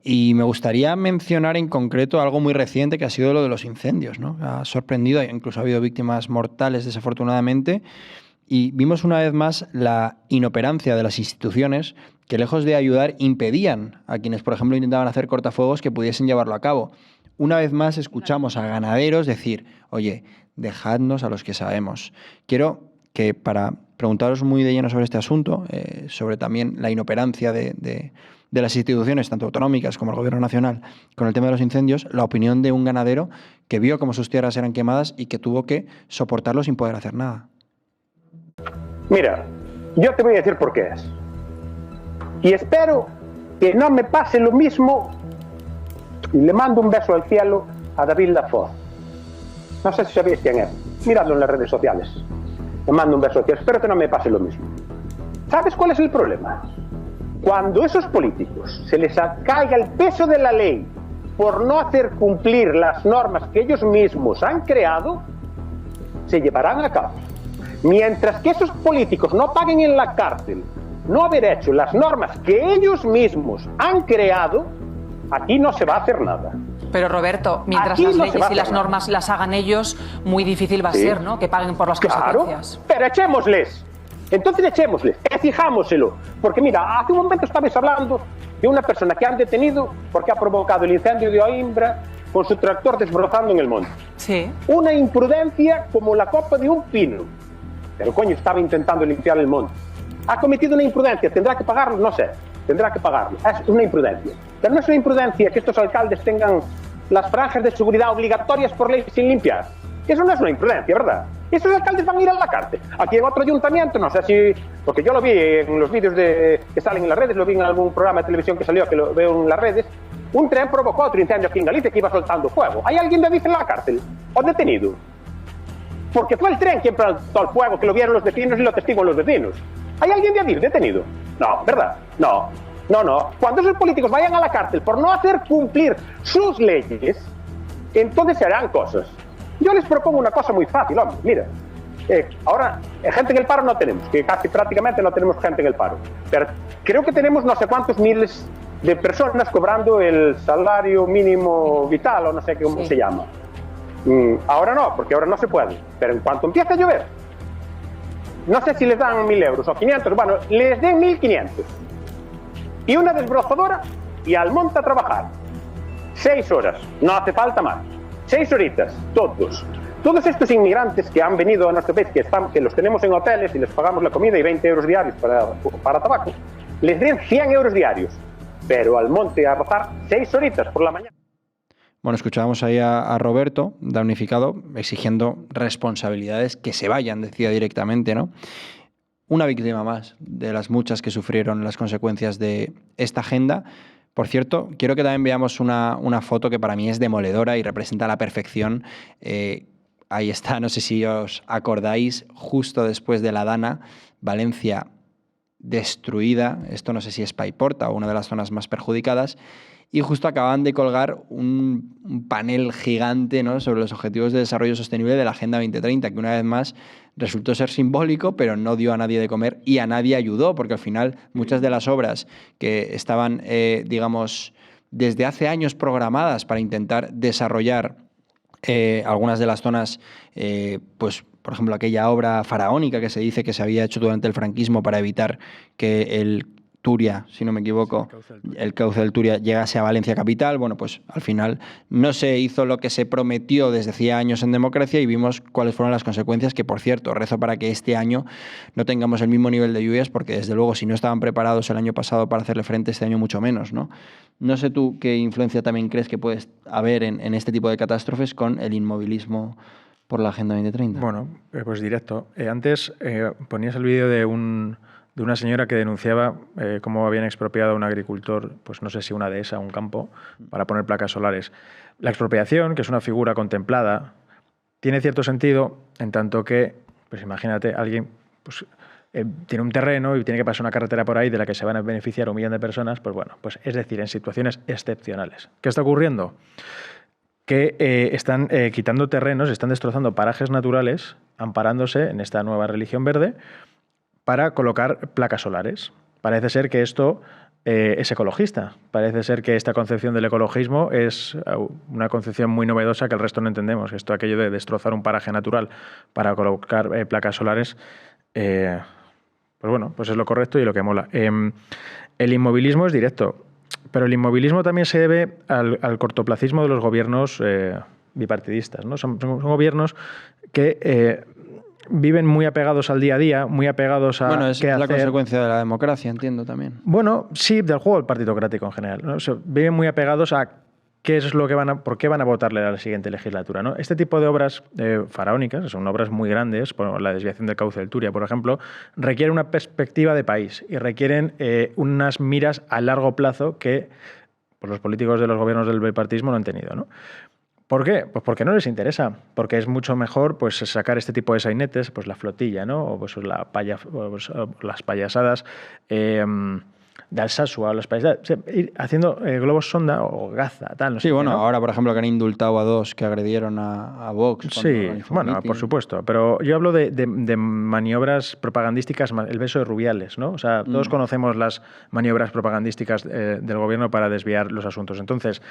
y me gustaría mencionar en concreto algo muy reciente que ha sido lo de los incendios, ¿no? Ha sorprendido, incluso ha habido víctimas mortales desafortunadamente, y vimos una vez más la inoperancia de las instituciones que, lejos de ayudar, impedían a quienes, por ejemplo, intentaban hacer cortafuegos que pudiesen llevarlo a cabo. Una vez más escuchamos a ganaderos decir: oye, dejadnos a los que sabemos. Quiero que, para preguntaros muy de lleno sobre este asunto, sobre también la inoperancia de las instituciones, tanto autonómicas como el Gobierno nacional, con el tema de los incendios, la opinión de un ganadero que vio cómo sus tierras eran quemadas y que tuvo que soportarlo sin poder hacer nada. Mira, yo te voy a decir por qué es. Y espero que no me pase lo mismo, y le mando un beso al cielo a David Lafort. No sé si sabéis quién es. Miradlo en las redes sociales. Le mando un beso al cielo. Espero que no me pase lo mismo. ¿Sabes cuál es el problema? Cuando esos políticos se les caiga el peso de la ley por no hacer cumplir las normas que ellos mismos han creado, se llevarán a cabo. Mientras que esos políticos no paguen en la cárcel no haber hecho las normas que ellos mismos han creado, aquí no se va a hacer nada. Pero, Roberto, mientras Aquí las no leyes y las normas las hagan ellos, muy difícil va a ser, ¿no?, que paguen por las consecuencias. Pero echémosles. Entonces echémosles, exijámoselo. Porque mira, hace un momento estabais hablando de una persona que han detenido porque ha provocado el incendio de Oimbra con su tractor desbrozando en el monte. Sí. Una imprudencia como la copa de un pino. Pero coño, estaba intentando limpiar el monte. Ha cometido una imprudencia, ¿tendrá que pagarlo? No sé, tendrá que pagarlo. Es una imprudencia. Pero no es una imprudencia que estos alcaldes tengan las franjas de seguridad obligatorias por ley sin limpiar. Eso no es una imprudencia, ¿verdad? Esos alcaldes van a ir a la cárcel. Aquí en otro ayuntamiento, no sé si... Porque yo lo vi en los vídeos que salen en las redes, lo vi en algún programa de televisión que salió, que lo veo en las redes. Un tren provocó otro incendio aquí en Galicia que iba soltando fuego. ¿Hay alguien de Adif en la cárcel? ¿O detenido? Porque fue el tren quien plantó el fuego, que lo vieron los vecinos y lo testiguan los vecinos. ¿Hay alguien de Adif detenido? No, ¿verdad? No. Cuando esos políticos vayan a la cárcel por no hacer cumplir sus leyes, entonces se harán cosas. Yo les propongo una cosa muy fácil, hombre. Mira, ahora gente en el paro no tenemos, que casi prácticamente no tenemos gente en el paro. Pero creo que tenemos no sé cuántos miles de personas cobrando el salario mínimo vital, o no sé cómo se llama. Ahora no, porque ahora no se puede. Pero en cuanto empiece a llover, no sé si les dan 1.000 euros o 500, bueno, les den 1.500. Y una desbrozadora y al monte a trabajar. 6 horas, no hace falta más. 6 horitas, todos. Todos estos inmigrantes que han venido a nuestro país, que los tenemos en hoteles y les pagamos la comida y 20 euros diarios para tabaco, les den 100 euros diarios. Pero al monte a rozar 6 horitas por la mañana. Bueno, escuchábamos ahí a Roberto, damnificado, exigiendo responsabilidades que se vayan, decía directamente, ¿no? Una víctima más de las muchas que sufrieron las consecuencias de esta agenda. Por cierto, quiero que también veamos una foto que para mí es demoledora y representa a la perfección. Ahí está, no sé si os acordáis, justo después de la Dana, Valencia destruida. Esto no sé si es Paiporta o una de las zonas más perjudicadas. Y justo acaban de colgar un panel gigante, ¿no?, sobre los objetivos de desarrollo sostenible de la Agenda 2030, que una vez más resultó ser simbólico, pero no dio a nadie de comer y a nadie ayudó, porque al final muchas de las obras que estaban, digamos, desde hace años programadas para intentar desarrollar algunas de las zonas, pues por ejemplo aquella obra faraónica que se dice que se había hecho durante el franquismo para evitar que el Turia, si no me equivoco, el cauce del Turia llegase a Valencia capital. Bueno, pues al final no se hizo lo que se prometió desde hacía años en democracia y vimos cuáles fueron las consecuencias, que por cierto, rezo para que este año no tengamos el mismo nivel de lluvias, porque desde luego si no estaban preparados el año pasado para hacerle frente, este año mucho menos, ¿no? No sé tú qué influencia también crees que puede haber en este tipo de catástrofes con el inmovilismo por la Agenda 2030. Bueno, pues directo. Antes ponías el vídeo de de una señora que denunciaba cómo habían expropiado a un agricultor, pues no sé si una dehesa, un campo, para poner placas solares. La expropiación, que es una figura contemplada, tiene cierto sentido en tanto que, pues imagínate, alguien pues, tiene un terreno y tiene que pasar una carretera por ahí de la que se van a beneficiar 1 millón de personas, pues bueno, pues es decir, en situaciones excepcionales. ¿Qué está ocurriendo? Que están quitando terrenos, están destrozando parajes naturales, amparándose en esta nueva religión verde, para colocar placas solares. Parece ser que esto es ecologista. Parece ser que esta concepción del ecologismo es una concepción muy novedosa que el resto no entendemos. Esto, aquello de destrozar un paraje natural para colocar placas solares, pues bueno, pues es lo correcto y lo que mola. El inmovilismo es directo, pero el inmovilismo también se debe al cortoplacismo de los gobiernos bipartidistas, ¿no? Son gobiernos que viven muy apegados al día a día, muy apegados a... Bueno, es la consecuencia de la democracia, entiendo también. Bueno, sí, del juego del partitocrático en general, ¿no? O sea, viven muy apegados a qué es lo que por qué van a votarle a la siguiente legislatura, ¿no? Este tipo de obras faraónicas, que son obras muy grandes, por la desviación del cauce del Turia, por ejemplo, requieren una perspectiva de país y requieren unas miras a largo plazo que pues, los políticos de los gobiernos del bipartidismo no han tenido, ¿no? ¿Por qué? Pues porque no les interesa, porque es mucho mejor pues, sacar este tipo de sainetes, pues la flotilla, ¿no? O pues, las payasadas de Alsasua, las payasadas, ir haciendo globos sonda o Gaza, tal. No sí, sé bueno, qué, ¿no? ahora por ejemplo que han indultado a 2 que agredieron a Vox. Sí, bueno, por supuesto, pero yo hablo de maniobras propagandísticas, el beso de Rubiales, ¿no? O sea, todos conocemos las maniobras propagandísticas del gobierno para desviar los asuntos. Entonces,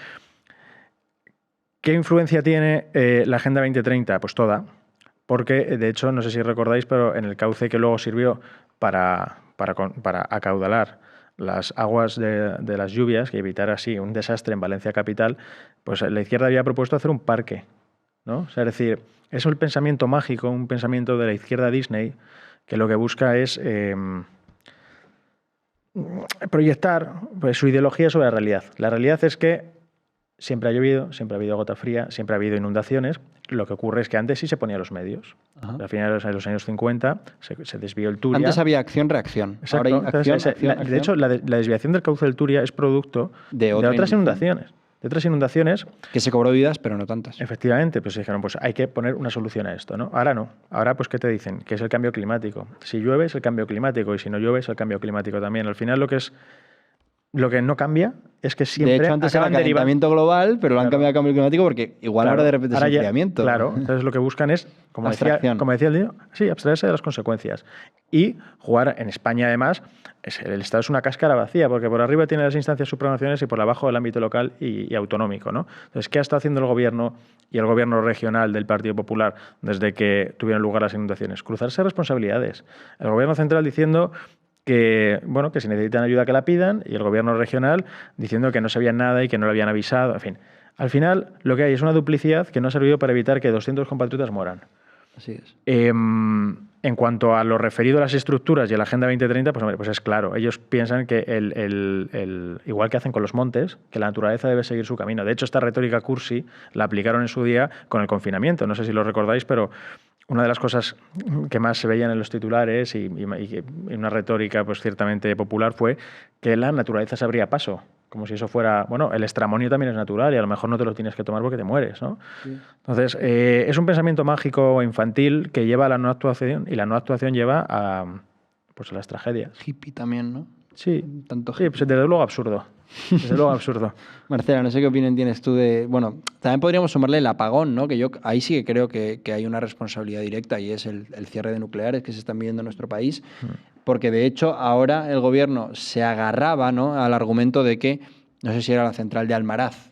¿qué influencia tiene la Agenda 2030? Pues toda, porque de hecho, no sé si recordáis, pero en el cauce que luego sirvió para acaudalar las aguas de las lluvias, que evitar así un desastre en Valencia capital, pues la izquierda había propuesto hacer un parque, ¿no? O sea, es decir, es el pensamiento mágico, un pensamiento de la izquierda Disney, que lo que busca es proyectar pues, su ideología sobre la realidad. La realidad es que siempre ha llovido, siempre ha habido gota fría, siempre ha habido inundaciones. Lo que ocurre es que antes sí se ponían los medios. Al final de los años 50 se desvió el Turia. Antes había acción-reacción. Ahora hay acción. De hecho, la desviación del cauce del Turia es producto de otras inundaciones. De otras inundaciones. Que se cobró vidas, pero no tantas. Efectivamente, pues dijeron, pues hay que poner una solución a esto, ¿no? Ahora no. Ahora, pues, ¿qué te dicen? Que es el cambio climático. Si llueve es el cambio climático y si no llueve es el cambio climático también. Al final lo que no cambia es que siempre de hecho, antes era calentamiento global, pero lo han cambiado a cambio climático porque igual ahora de repente es enfriamiento. Claro, entonces lo que buscan es, como decía el lío, sí, abstraerse de las consecuencias. Y jugar en España, además, el Estado es una cáscara vacía, porque por arriba tiene las instancias supranacionales y por abajo el ámbito local y autonómico, ¿no? Entonces, ¿qué ha estado haciendo el gobierno y el gobierno regional del Partido Popular desde que tuvieron lugar las inundaciones? Cruzarse responsabilidades. El gobierno central diciendo que, bueno, que si necesitan ayuda que la pidan, y el gobierno regional diciendo que no sabían nada y que no lo habían avisado, en fin. Al final, lo que hay es una duplicidad que no ha servido para evitar que 200 compatriotas mueran. Así es. En cuanto a lo referido a las estructuras y a la Agenda 2030, pues, hombre, pues es claro. Ellos piensan que, igual que hacen con los montes, que la naturaleza debe seguir su camino. De hecho, esta retórica cursi la aplicaron en su día con el confinamiento. No sé si lo recordáis, pero una de las cosas que más se veían en los titulares y una retórica pues ciertamente popular fue que la naturaleza se abría paso, como si eso fuera, bueno, el estramonio también es natural y a lo mejor no te lo tienes que tomar porque te mueres, ¿no? Sí. Entonces, es un pensamiento mágico infantil que lleva a la no actuación y la no actuación lleva a las tragedias. Hippie también, ¿no? Sí, tanto sí, pues desde luego absurdo. Desde luego absurdo. Marcela, no sé qué opinión tienes tú de... Bueno, también podríamos sumarle el apagón, ¿no? Que yo ahí sí que creo que hay una responsabilidad directa y es el cierre de nucleares que se están viviendo en nuestro país. Porque de hecho ahora el gobierno se agarraba, ¿no?, al argumento de que, no sé si era la central de Almaraz,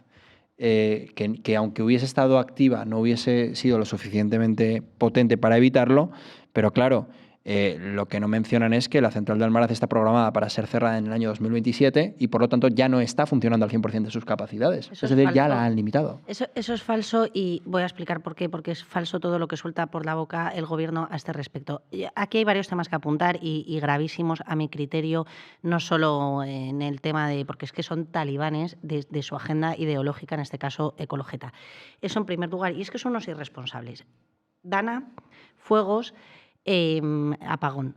que aunque hubiese estado activa no hubiese sido lo suficientemente potente para evitarlo, pero claro... lo que no mencionan es que la central de Almaraz está programada para ser cerrada en el año 2027 y por lo tanto ya no está funcionando al 100% de sus capacidades. Es decir, ya la han limitado. Eso es falso y voy a explicar por qué, porque es falso todo lo que suelta por la boca el gobierno a este respecto. Aquí hay varios temas que apuntar y gravísimos a mi criterio, no solo en el tema de, porque es que son talibanes de su agenda ideológica, en este caso ecologeta. Eso en primer lugar, y es que son unos irresponsables. Dana, fuegos... apagón.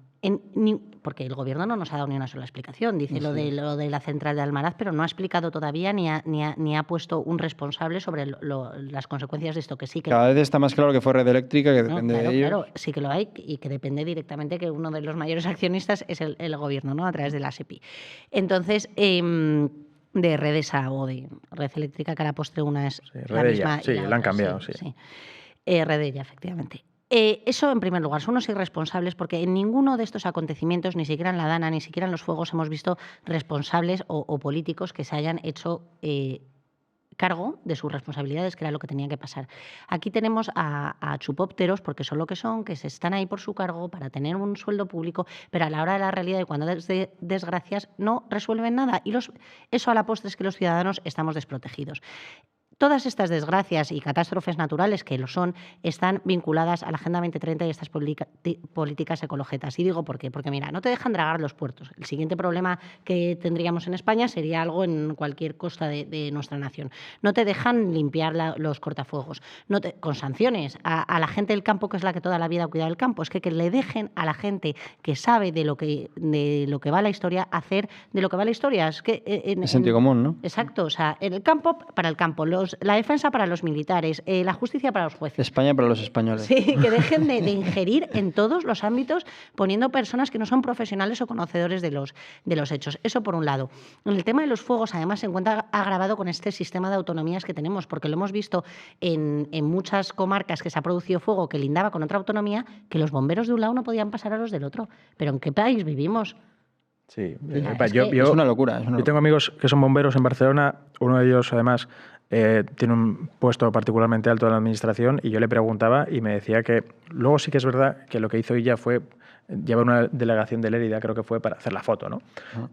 Porque el Gobierno no nos ha dado ni una sola explicación. Dice lo de la central de Almaraz, pero no ha explicado todavía ni ha puesto un responsable sobre las consecuencias de esto, que sí que... Cada vez está más claro que fue Red Eléctrica, que depende de ellos. Claro, sí que lo hay y que depende directamente, que uno de los mayores accionistas es el Gobierno, ¿no? A través de la SEPI. Entonces... de Redesa o de Red Eléctrica, que a la postre una es la misma. Sí, la han cambiado, sí. Redella, efectivamente. Eso, en primer lugar, son unos irresponsables porque en ninguno de estos acontecimientos, ni siquiera en la Dana, ni siquiera en los fuegos, hemos visto responsables o políticos que se hayan hecho cargo de sus responsabilidades, que era lo que tenía que pasar. Aquí tenemos a chupópteros, porque son lo que son, que se están ahí por su cargo para tener un sueldo público, pero a la hora de la realidad y cuando es de desgracias no resuelven nada. Y eso a la postre es que los ciudadanos estamos desprotegidos. Todas estas desgracias y catástrofes naturales, que lo son, están vinculadas a la Agenda 2030 y estas políticas ecologetas. Y digo por qué. Porque, mira, no te dejan dragar los puertos. El siguiente problema que tendríamos en España sería algo en cualquier costa de nuestra nación. No te dejan limpiar los cortafuegos. Con sanciones a la gente del campo, que es la que toda la vida ha cuidado del campo. Es que le dejen a la gente que sabe de lo que va la historia hacer de lo que va la historia. Es que es sentido común, ¿no? Exacto. O sea, en el campo, para el campo. La defensa para los militares, la justicia para los jueces. España para los españoles. Sí, que dejen de ingerir en todos los ámbitos, poniendo personas que no son profesionales o conocedores de los hechos. Eso por un lado. En el tema de los fuegos, además, se encuentra agravado con este sistema de autonomías que tenemos, porque lo hemos visto en muchas comarcas que se ha producido fuego que lindaba con otra autonomía, que los bomberos de un lado no podían pasar a los del otro. ¿Pero en qué país vivimos? Sí, es una locura. Yo tengo amigos que son bomberos en Barcelona, uno de ellos, además, tiene un puesto particularmente alto en la administración y yo le preguntaba y me decía que luego sí que es verdad que lo que hizo ella fue llevar una delegación de Lérida, creo que fue para hacer la foto, ¿no?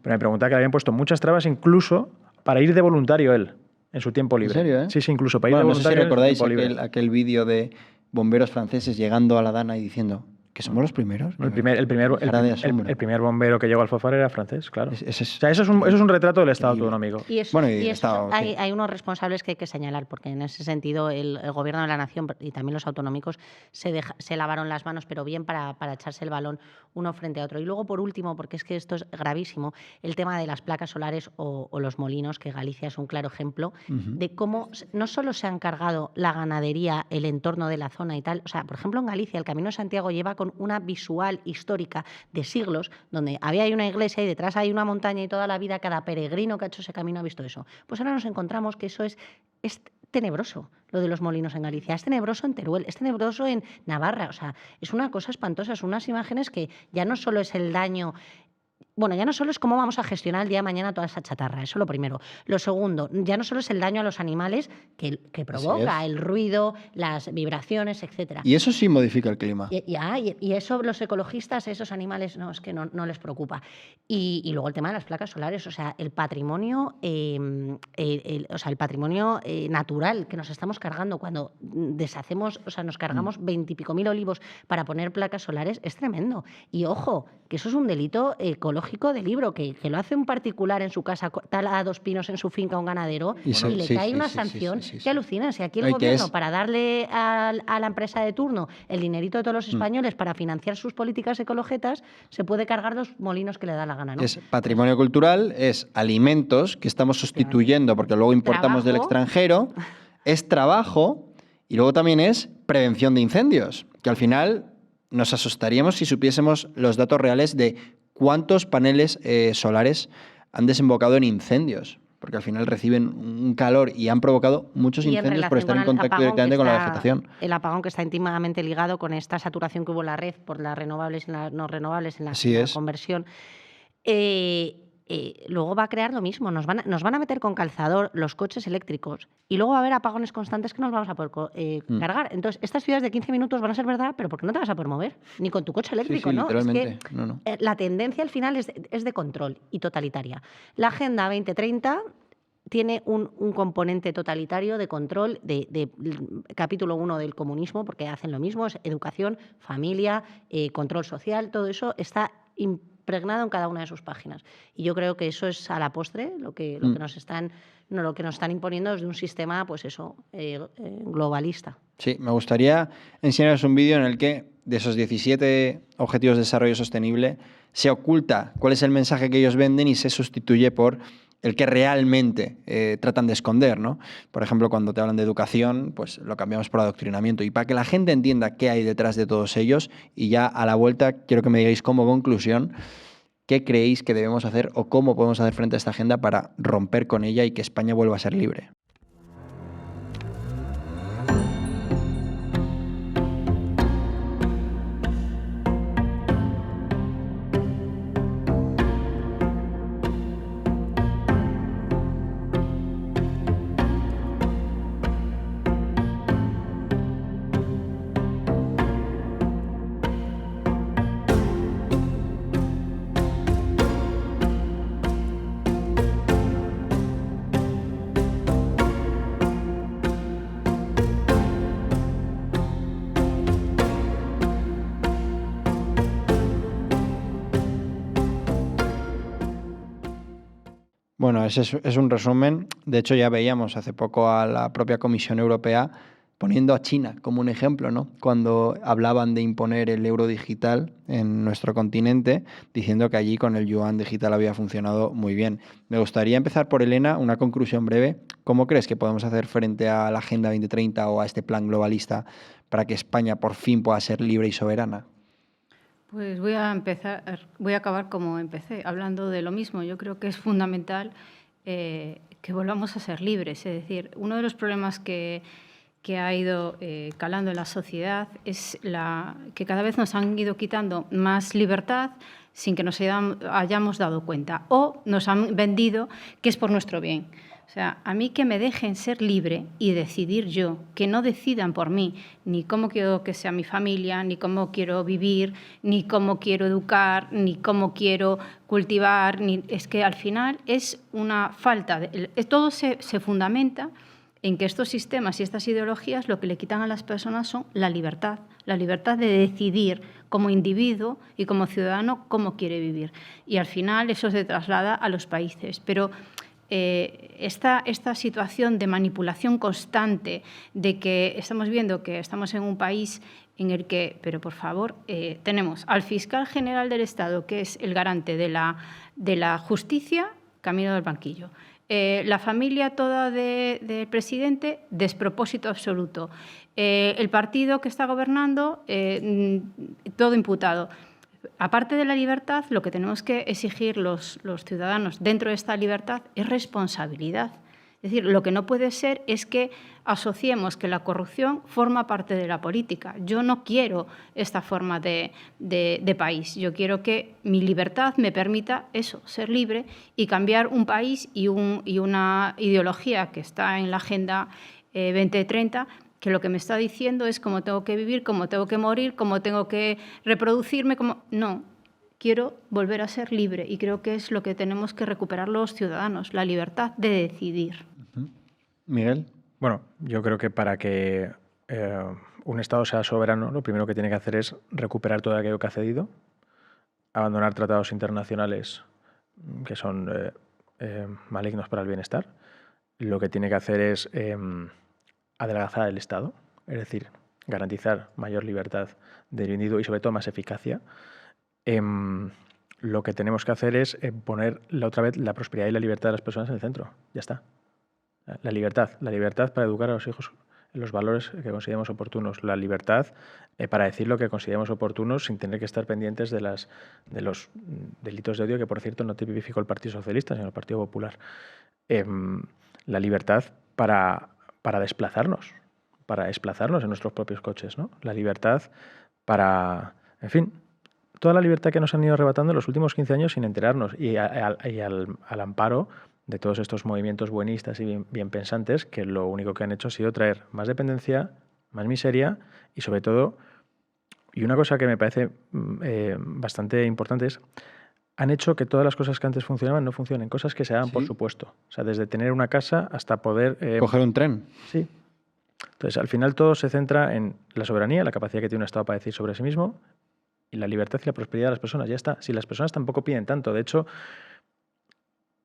Pero me preguntaba que le habían puesto muchas trabas incluso para ir de voluntario él en su tiempo libre. ¿En serio, Sí, incluso para ir de no voluntario. sé si recordáis aquel vídeo de bomberos franceses llegando a la Dana y diciendo que somos los primeros. El primer bombero que llegó al Alfafar era francés, claro. O sea, eso es un retrato del Estado autonómico. Hay unos responsables que hay que señalar, porque en ese sentido el Gobierno de la Nación y también los autonómicos se lavaron las manos, pero bien para echarse el balón uno frente a otro. Y luego, por último, porque es que esto es gravísimo, el tema de las placas solares o los molinos, que Galicia es un claro ejemplo de cómo no solo se han cargado la ganadería, el entorno de la zona y tal. O sea, por ejemplo, en Galicia el Camino de Santiago lleva con una visual histórica de siglos, donde había ahí una iglesia y detrás hay una montaña y toda la vida cada peregrino que ha hecho ese camino ha visto eso. Pues ahora nos encontramos que eso es tenebroso, lo de los molinos en Galicia, es tenebroso en Teruel, es tenebroso en Navarra, o sea, es una cosa espantosa, son unas imágenes que ya no solo es el daño... Bueno, ya no solo es cómo vamos a gestionar el día de mañana toda esa chatarra, eso lo primero. Lo segundo, ya no solo es el daño a los animales que provoca, el ruido, las vibraciones, etcétera. Y eso sí modifica el clima. Y eso los ecologistas, esos animales, no, es que no les preocupa. Y luego el tema de las placas solares, o sea, el patrimonio, el patrimonio natural que nos estamos cargando cuando deshacemos, o sea, nos cargamos 20 y pico mil olivos para poner placas solares, es tremendo. Y ojo, que eso es un delito ecológico de libro, que lo hace un particular en su casa, tala 2 pinos en su finca a un ganadero y le cae una sanción que alucina. Si aquí el Gobierno, para darle a la empresa de turno el dinerito de todos los españoles para financiar sus políticas ecologetas, se puede cargar los molinos que le da la gana, ¿no? Es patrimonio cultural, es alimentos que estamos sustituyendo porque luego importamos del extranjero, es trabajo y luego también es prevención de incendios, que al final nos asustaríamos si supiésemos los datos reales de cuántos paneles solares han desembocado en incendios, porque al final reciben un calor y han provocado muchos incendios por estar en contacto directamente con la vegetación. El apagón que está íntimamente ligado con esta saturación que hubo en la red por las renovables y las no renovables en la conversión. Luego va a crear lo mismo, nos van a meter con calzador los coches eléctricos y luego va a haber apagones constantes que no nos vamos a poder cargar. Entonces, estas ciudades de 15 minutos van a ser verdad, pero porque no te vas a poder mover, ni con tu coche eléctrico, ¿no? Literalmente. Es que la tendencia al final es de control y totalitaria. La Agenda 2030 tiene un componente totalitario de control de capítulo 1 del comunismo, porque hacen lo mismo, es educación, familia, control social, todo eso está impregnado en cada una de sus páginas. Y yo creo que eso es a la postre lo que nos están no, lo que nos están imponiendo es de un sistema, pues eso, globalista. Sí, me gustaría enseñaros un vídeo en el que de esos 17 Objetivos de Desarrollo Sostenible se oculta cuál es el mensaje que ellos venden y se sustituye por el que realmente tratan de esconder, ¿no? Por ejemplo, cuando te hablan de educación, pues lo cambiamos por adoctrinamiento. Y para que la gente entienda qué hay detrás de todos ellos, y ya a la vuelta quiero que me digáis como conclusión qué creéis que debemos hacer o cómo podemos hacer frente a esta agenda para romper con ella y que España vuelva a ser libre. Bueno, ese es un resumen. De hecho, ya veíamos hace poco a la propia Comisión Europea poniendo a China como un ejemplo, ¿no? Cuando hablaban de imponer el euro digital en nuestro continente, diciendo que allí con el yuan digital había funcionado muy bien. Me gustaría empezar por Elena, una conclusión breve. ¿Cómo crees que podemos hacer frente a la Agenda 2030 o a este plan globalista para que España por fin pueda ser libre y soberana? Pues voy a acabar como empecé, hablando de lo mismo. Yo creo que es fundamental que volvamos a ser libres. Es decir, uno de los problemas que ha ido calando en la sociedad es que cada vez nos han ido quitando más libertad sin que nos hayamos dado cuenta, o nos han vendido que es por nuestro bien. O sea, a mí que me dejen ser libre y decidir yo, que no decidan por mí ni cómo quiero que sea mi familia, ni cómo quiero vivir, ni cómo quiero educar, ni cómo quiero cultivar. Es que al final es una falta. Todo se fundamenta en que estos sistemas y estas ideologías lo que le quitan a las personas son la libertad de decidir como individuo y como ciudadano cómo quiere vivir. Y al final eso se traslada a los países. Pero esta situación de manipulación constante, de que estamos viendo que estamos en un país en el que, pero por favor, tenemos al fiscal general del Estado, que es el garante de la justicia, camino del banquillo. La familia toda del presidente, despropósito absoluto. El partido que está gobernando, todo imputado. Aparte de la libertad, lo que tenemos que exigir los ciudadanos dentro de esta libertad es responsabilidad. Es decir, lo que no puede ser es que asociemos que la corrupción forma parte de la política. Yo no quiero esta forma de país. Yo quiero que mi libertad me permita eso, ser libre y cambiar un país y una ideología que está en la Agenda 2030, que lo que me está diciendo es cómo tengo que vivir, cómo tengo que morir, cómo tengo que reproducirme. No, quiero volver a ser libre y creo que es lo que tenemos que recuperar los ciudadanos, la libertad de decidir. Miguel. Bueno, yo creo que para que un Estado sea soberano, lo primero que tiene que hacer es recuperar todo aquello que ha cedido, abandonar tratados internacionales que son malignos para el bienestar. Lo que tiene que hacer es adelgazar el Estado, es decir, garantizar mayor libertad del individuo y sobre todo más eficacia. Lo que tenemos que hacer es poner otra vez la prosperidad y la libertad de las personas en el centro. Ya está. La libertad para educar a los hijos en los valores que consideremos oportunos, la libertad para decir lo que consideremos oportunos sin tener que estar pendientes de los delitos de odio que, por cierto, no tipificó el Partido Socialista, sino el Partido Popular. La libertad para desplazarnos en nuestros propios coches, ¿no? La libertad para, en fin, toda la libertad que nos han ido arrebatando en los últimos 15 años sin enterarnos y al amparo de todos estos movimientos buenistas y bien pensantes que lo único que han hecho ha sido traer más dependencia, más miseria y sobre todo, y una cosa que me parece bastante importante es, han hecho que todas las cosas que antes funcionaban no funcionen, cosas que se hagan por supuesto. O sea, desde tener una casa hasta poder coger un tren. Sí. Entonces, al final todo se centra en la soberanía, la capacidad que tiene un Estado para decir sobre sí mismo y la libertad y la prosperidad de las personas. Ya está. Si las personas tampoco piden tanto, de hecho,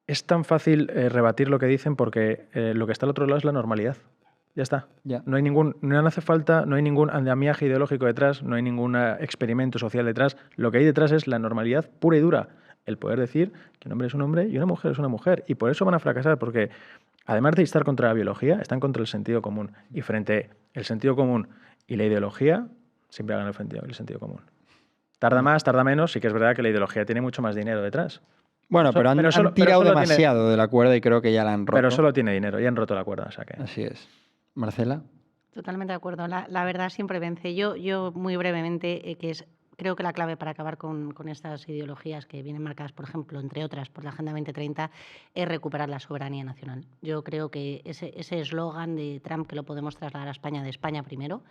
es tan fácil rebatir lo que dicen porque lo que está al otro lado es la normalidad. Ya está. Ya. No hace falta, no hay ningún andamiaje ideológico detrás, no hay ningún experimento social detrás. Lo que hay detrás es la normalidad pura y dura. El poder decir que un hombre es un hombre y una mujer es una mujer. Y por eso van a fracasar, porque además de estar contra la biología, están contra el sentido común. Y frente al sentido común y la ideología, siempre hagan el sentido común. Tarda más, tarda menos, sí que es verdad que la ideología tiene mucho más dinero detrás. Bueno, pero han tirado demasiado de la cuerda y creo que ya la han roto. Pero solo tiene dinero y han roto la cuerda. O sea que... Así es. Marcela. Totalmente de acuerdo. La verdad siempre vence. Yo muy brevemente, creo que la clave para acabar con estas ideologías que vienen marcadas, por ejemplo, entre otras, por la Agenda 2030, es recuperar la soberanía nacional. Yo creo que ese eslogan de Trump, que lo podemos trasladar a España, de España primero,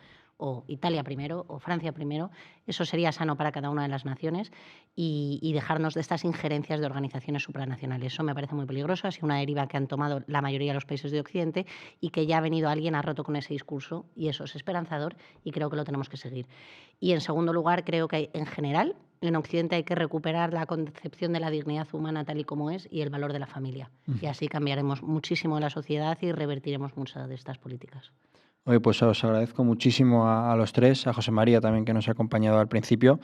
o Italia primero, o Francia primero, eso sería sano para cada una de las naciones y dejarnos de estas injerencias de organizaciones supranacionales. Eso me parece muy peligroso, ha sido una deriva que han tomado la mayoría de los países de Occidente y que ya ha venido alguien, ha roto con ese discurso y eso es esperanzador y creo que lo tenemos que seguir. Y en segundo lugar, creo que en general en Occidente hay que recuperar la concepción de la dignidad humana tal y como es y el valor de la familia. Y así cambiaremos muchísimo la sociedad y revertiremos muchas de estas políticas. Oye, pues os agradezco muchísimo a los tres, a José María también que nos ha acompañado al principio,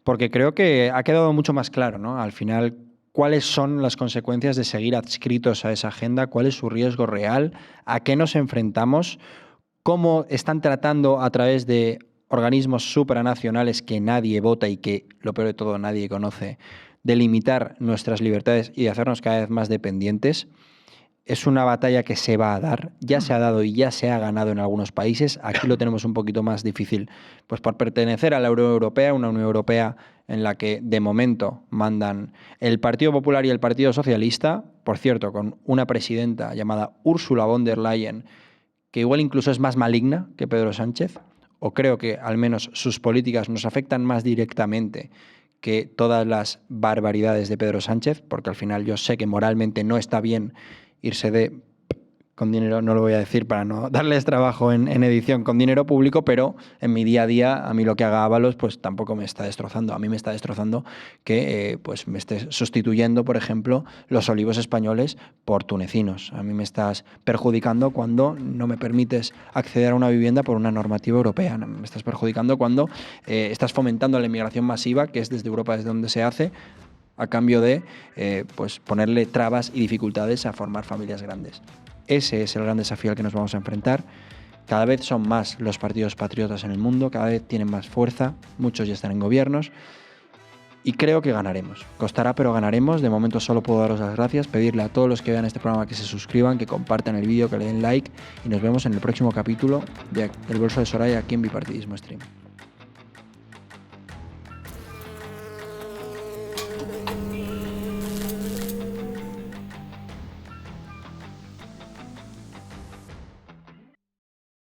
porque creo que ha quedado mucho más claro, ¿no? Al final, cuáles son las consecuencias de seguir adscritos a esa agenda, cuál es su riesgo real, a qué nos enfrentamos, cómo están tratando a través de organismos supranacionales que nadie vota y que, lo peor de todo, nadie conoce, de limitar nuestras libertades y de hacernos cada vez más dependientes. Es una batalla que se va a dar, ya se ha dado y ya se ha ganado en algunos países. Aquí lo tenemos un poquito más difícil, pues por pertenecer a la Unión Europea, una Unión Europea en la que de momento mandan el Partido Popular y el Partido Socialista, por cierto, con una presidenta llamada Ursula von der Leyen, que igual incluso es más maligna que Pedro Sánchez, o creo que al menos sus políticas nos afectan más directamente que todas las barbaridades de Pedro Sánchez, porque al final yo sé que moralmente no está bien irse con dinero, no lo voy a decir para no darles trabajo en edición, con dinero público, pero en mi día a día, a mí lo que haga Ábalos, pues tampoco me está destrozando. A mí me está destrozando que pues me estés sustituyendo, por ejemplo, los olivos españoles por tunecinos. A mí me estás perjudicando cuando no me permites acceder a una vivienda por una normativa europea. Me estás perjudicando cuando estás fomentando la inmigración masiva, que es desde Europa desde donde se hace, a cambio de pues ponerle trabas y dificultades a formar familias grandes. Ese es el gran desafío al que nos vamos a enfrentar. Cada vez son más los partidos patriotas en el mundo, cada vez tienen más fuerza, muchos ya están en gobiernos y creo que ganaremos. Costará, pero ganaremos. De momento solo puedo daros las gracias, pedirle a todos los que vean este programa que se suscriban, que compartan el vídeo, que le den like y nos vemos en el próximo capítulo de El Bolso de Soraya aquí en Bipartidismo Stream.